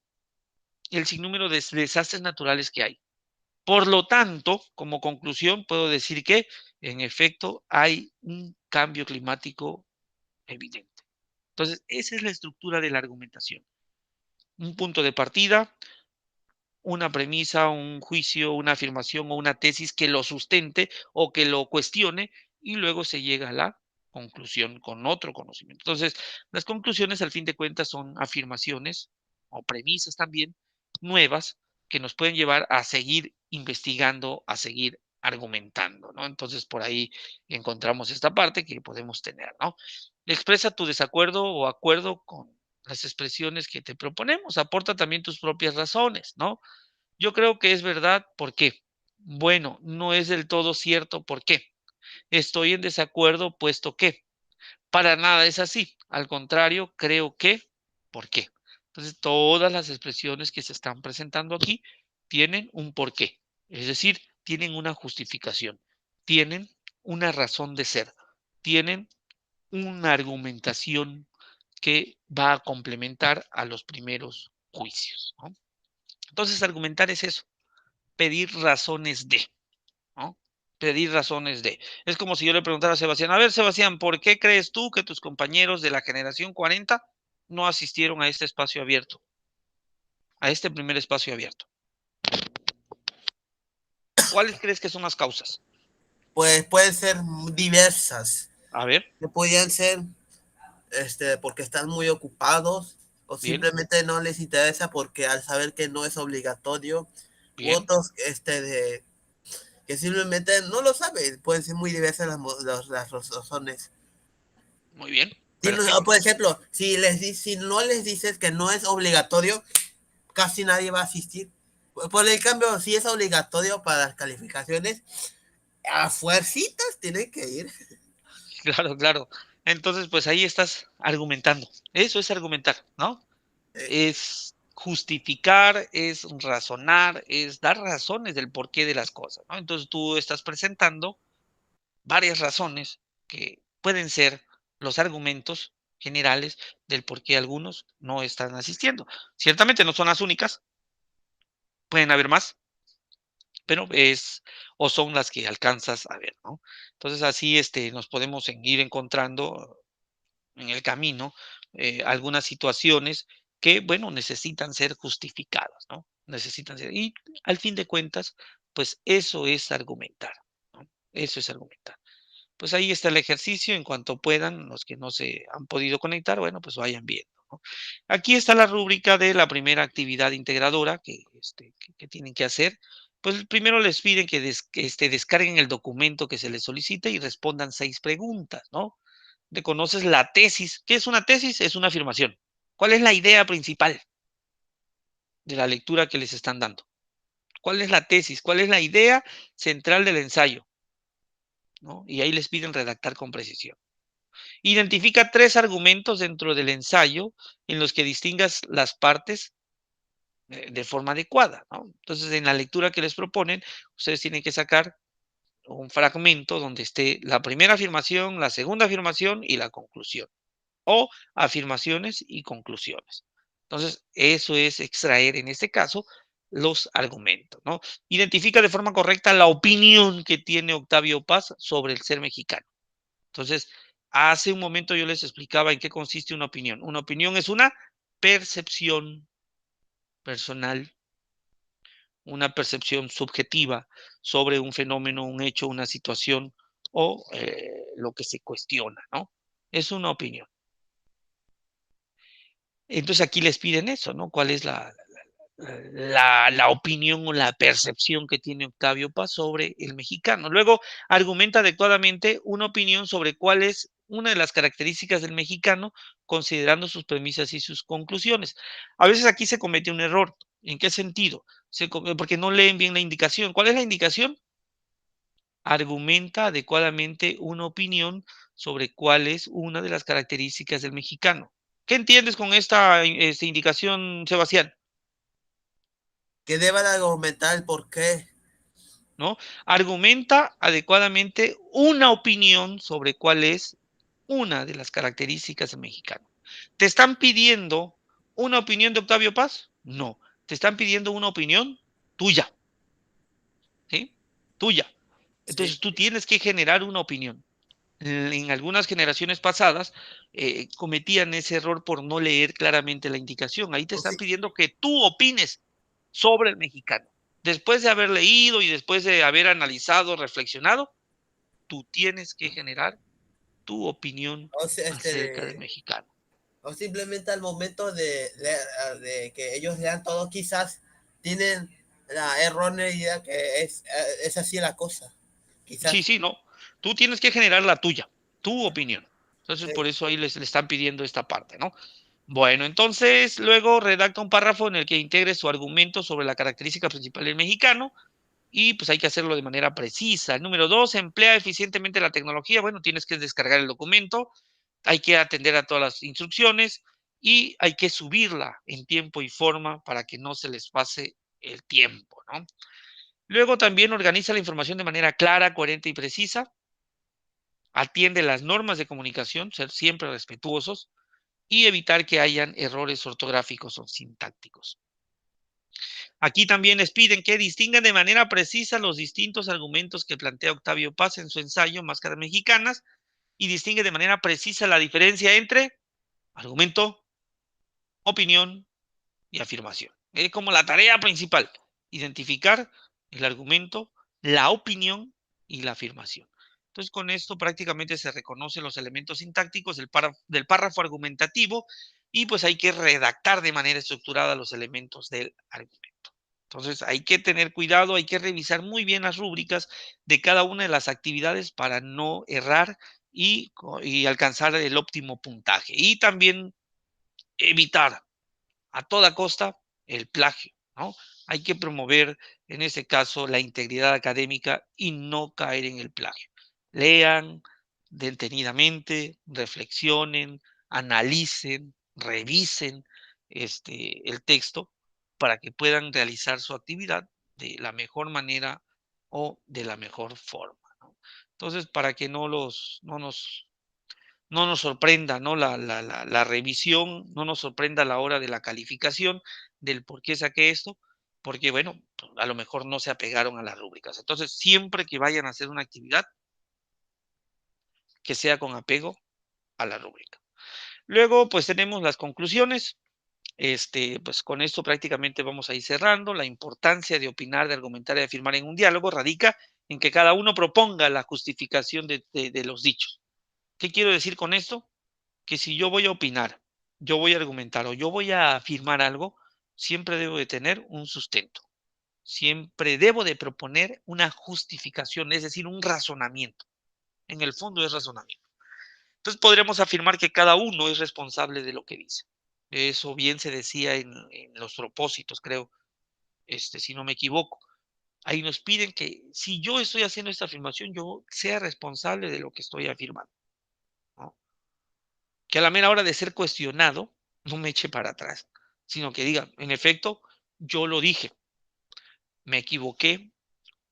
el sinnúmero de desastres naturales que hay. Por lo tanto, como conclusión, puedo decir que, en efecto, hay un cambio climático evidente. Entonces, esa es la estructura de la argumentación. Un punto de partida, una premisa, un juicio, una afirmación o una tesis que lo sustente o que lo cuestione y luego se llega a la conclusión con otro conocimiento. Entonces, las conclusiones al fin de cuentas son afirmaciones o premisas también nuevas que nos pueden llevar a seguir investigando, a seguir argumentando, ¿no? Entonces, por ahí encontramos esta parte que podemos tener, ¿no? Expresa tu desacuerdo o acuerdo con las expresiones que te proponemos, aporta también tus propias razones, ¿no? Yo creo que es verdad, ¿por qué? Bueno, no es del todo cierto, ¿por qué? Estoy en desacuerdo, puesto que para nada es así. Al contrario, creo que, ¿por qué? Entonces, todas las expresiones que se están presentando aquí tienen un porqué, es decir, tienen una justificación, tienen una razón de ser, tienen una argumentación que va a complementar a los primeros juicios, ¿no? Entonces, argumentar es eso, pedir razones de, ¿no? Pedir razones de. Es como si yo le preguntara a Sebastián, a ver, Sebastián, ¿por qué crees tú que tus compañeros de la generación 40 no asistieron a este espacio abierto, a este primer espacio abierto? ¿Cuáles crees que son las causas? Pues pueden ser diversas. A ver, Que podían ser porque están muy ocupados o bien, simplemente no les interesa porque al saber que no es obligatorio, u bien, otros que simplemente no lo saben, pueden ser muy diversas las razones. muy bien, Si no, perfecto. por ejemplo, si no les dices que no es obligatorio, casi nadie va a asistir. Por el cambio, si es obligatorio para las calificaciones, a fuercitas tienen que ir. Claro, claro. Entonces, pues ahí estás argumentando. Eso es argumentar, ¿no? Eh, Es justificar, es razonar, es dar razones del porqué de las cosas, ¿no? Entonces tú estás presentando varias razones que pueden ser los argumentos generales del por qué algunos no están asistiendo. Ciertamente no son las únicas, pueden haber más, pero es o son las que alcanzas a ver, ¿no? Entonces así nos podemos ir encontrando en el camino algunas situaciones que, bueno, necesitan ser justificadas, ¿no? Necesitan ser, y al fin de cuentas, pues eso es argumentar, ¿no? Eso es argumentar. Pues ahí está el ejercicio, en cuanto puedan, los que no se han podido conectar, bueno, pues vayan viendo, ¿no? Aquí está la rúbrica de la primera actividad integradora que tienen que hacer. Pues primero les piden que descarguen el documento que se les solicite y respondan 6 preguntas, ¿no? ¿Te conoces la tesis? ¿Qué es una tesis? Es una afirmación. ¿Cuál es la idea principal de la lectura que les están dando? ¿Cuál es la tesis? ¿Cuál es la idea central del ensayo? ¿No? Y ahí les piden redactar con precisión. Identifica 3 argumentos dentro del ensayo en los que distingas las partes de forma adecuada, ¿no? Entonces, en la lectura que les proponen, ustedes tienen que sacar un fragmento donde esté la primera afirmación, la segunda afirmación y la conclusión, o afirmaciones y conclusiones. Entonces, eso es extraer, en este caso, los argumentos, ¿no? Identifica de forma correcta la opinión que tiene Octavio Paz sobre el ser mexicano. Entonces, hace un momento yo les explicaba en qué consiste una opinión. Una opinión es una percepción personal, una percepción subjetiva sobre un fenómeno, un hecho, una situación o lo que se cuestiona, ¿no? Es una opinión. Entonces aquí les piden eso, ¿no? ¿Cuál es la la opinión o la percepción que tiene Octavio Paz sobre el mexicano. Luego argumenta adecuadamente una opinión sobre cuál es una de las características del mexicano, considerando sus premisas y sus conclusiones. A veces aquí se comete un error. ¿En qué sentido? Porque no leen bien la indicación. ¿Cuál es la indicación? Argumenta adecuadamente una opinión sobre cuál es una de las características del mexicano. ¿Qué entiendes con esta indicación, Sebastián? Que deba de argumentar el por qué. ¿No? Argumenta adecuadamente una opinión sobre cuál es una de las características del mexicano. ¿Te están pidiendo una opinión de Octavio Paz? No. Te están pidiendo una opinión tuya, ¿sí? Tuya. Sí. Entonces tú tienes que generar una opinión. En algunas generaciones pasadas cometían ese error por no leer claramente la indicación. Ahí te O están sí, pidiendo que tú opines sobre el mexicano. Después de haber leído y después de haber analizado, reflexionado, tú tienes que generar tu opinión o sea, acerca del mexicano. o simplemente al momento de que ellos lean todo, quizás tienen la errónea idea que es así la cosa. Sí, Quizás. sí, no. Tú tienes que generar la tuya, tu opinión. Entonces, Sí. por eso ahí le están pidiendo esta parte, ¿no? Bueno, entonces luego redacta un párrafo en el que integre su argumento sobre la característica principal del mexicano y pues hay que hacerlo de manera precisa. El número 2, emplea eficientemente la tecnología. Bueno, tienes que descargar el documento, hay que atender a todas las instrucciones y hay que subirla en tiempo y forma para que no se les pase el tiempo, ¿no? Luego también organiza la información de manera clara, coherente y precisa, atiende las normas de comunicación, ser siempre respetuosos y evitar que hayan errores ortográficos o sintácticos. Aquí también les piden que distingan de manera precisa los distintos argumentos que plantea Octavio Paz en su ensayo Máscaras Mexicanas y distingue de manera precisa la diferencia entre argumento, opinión y afirmación. Es como la tarea principal, identificar el argumento, la opinión y la afirmación. Entonces, con esto prácticamente se reconocen los elementos sintácticos del párrafo argumentativo y pues hay que redactar de manera estructurada los elementos del argumento. Entonces, hay que tener cuidado, hay que revisar muy bien las rúbricas de cada una de las actividades para no errar y alcanzar el óptimo puntaje. Y también evitar a toda costa el plagio, ¿no? Hay que promover, en ese caso, la integridad académica y no caer en el plagio. Lean detenidamente, reflexionen, analicen, revisen el texto para que puedan realizar su actividad de la mejor manera o de la mejor forma, ¿no? Entonces, para que no nos sorprenda, ¿no? La revisión, no nos sorprenda a la hora de la calificación, del por qué saqué esto, porque, bueno, a lo mejor no se apegaron a las rúbricas. Entonces, siempre que vayan a hacer una actividad, que sea con apego a la rúbrica. Luego, pues tenemos las conclusiones. Pues con esto prácticamente vamos a ir cerrando. La importancia de opinar, de argumentar y de afirmar en un diálogo radica en que cada uno proponga la justificación de los dichos. ¿Qué quiero decir con esto? Que si yo voy a opinar, yo voy a argumentar o yo voy a afirmar algo, siempre debo de tener un sustento. Siempre debo de proponer una justificación, es decir, un razonamiento. En el fondo es razonamiento. Entonces podremos afirmar que cada uno es responsable de lo que dice. Eso bien se decía en los propósitos, creo, si no me equivoco. Ahí nos piden que si yo estoy haciendo esta afirmación, yo sea responsable de lo que estoy afirmando, ¿no? Que a la mera hora de ser cuestionado, no me eche para atrás, sino que diga, en efecto, yo lo dije, me equivoqué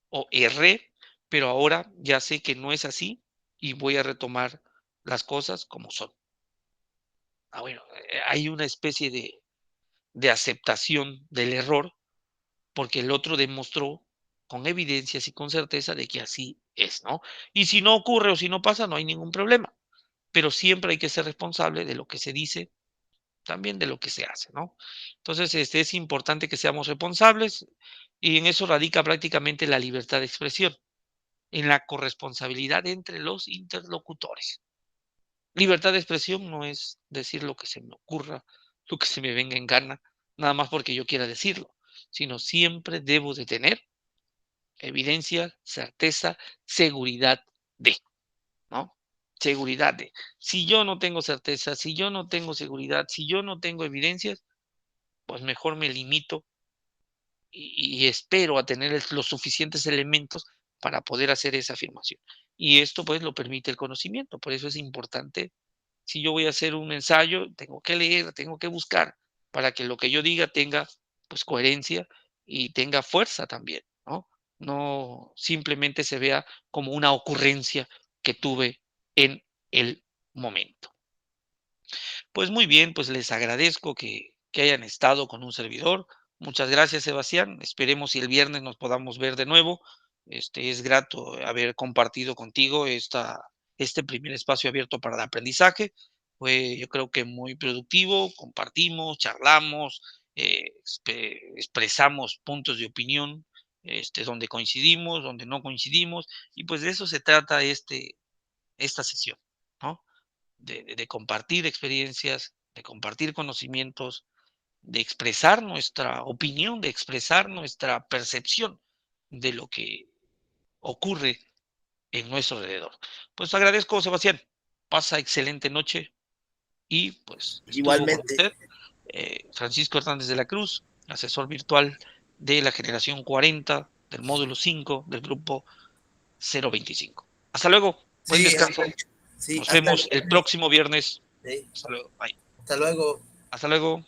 o erré, pero ahora ya sé que no es así y voy a retomar las cosas como son. Bueno, hay una especie de aceptación del error porque el otro demostró con evidencias y con certeza de que así es, ¿no? Y si no ocurre o si no pasa, no hay ningún problema, pero siempre hay que ser responsable de lo que se dice, también de lo que se hace, ¿no? Entonces, es importante que seamos responsables y en eso radica prácticamente la libertad de expresión, en la corresponsabilidad entre los interlocutores. Libertad de expresión no es decir lo que se me ocurra, lo que se me venga en gana, nada más porque yo quiera decirlo. sino siempre debo de tener evidencia, certeza, seguridad de, ¿no? Seguridad de. Si yo no tengo certeza, si yo no tengo seguridad, si yo no tengo evidencias, pues mejor me limito y espero a tener los suficientes elementos para poder hacer esa afirmación. Y esto pues lo permite el conocimiento, por eso es importante. Si yo voy a hacer un ensayo, tengo que leer, tengo que buscar para que lo que yo diga tenga pues coherencia y tenga fuerza también, ¿no? No simplemente se vea como una ocurrencia que tuve en el momento. Pues muy bien, pues les agradezco que hayan estado con un servidor. Muchas gracias, Sebastián. Esperemos si el viernes nos podamos ver de nuevo. Es grato haber compartido contigo este primer espacio abierto para el aprendizaje. Fue, yo creo que muy productivo. Compartimos, charlamos, expresamos puntos de opinión, donde coincidimos, donde no coincidimos, y pues de eso se trata esta sesión, ¿no? De compartir experiencias, de compartir conocimientos, de expresar nuestra opinión, de expresar nuestra percepción de lo que ocurre en nuestro alrededor. Pues agradezco, Sebastián. Pasa excelente noche y pues estuvo con Igualmente. usted Francisco Hernández de la Cruz, asesor virtual de la generación 40 del módulo 5 del grupo 025. Hasta luego. Buen Sí, descanso. sí, Nos vemos el próximo viernes. sí, Hasta luego. Bye. hasta luego. Hasta luego.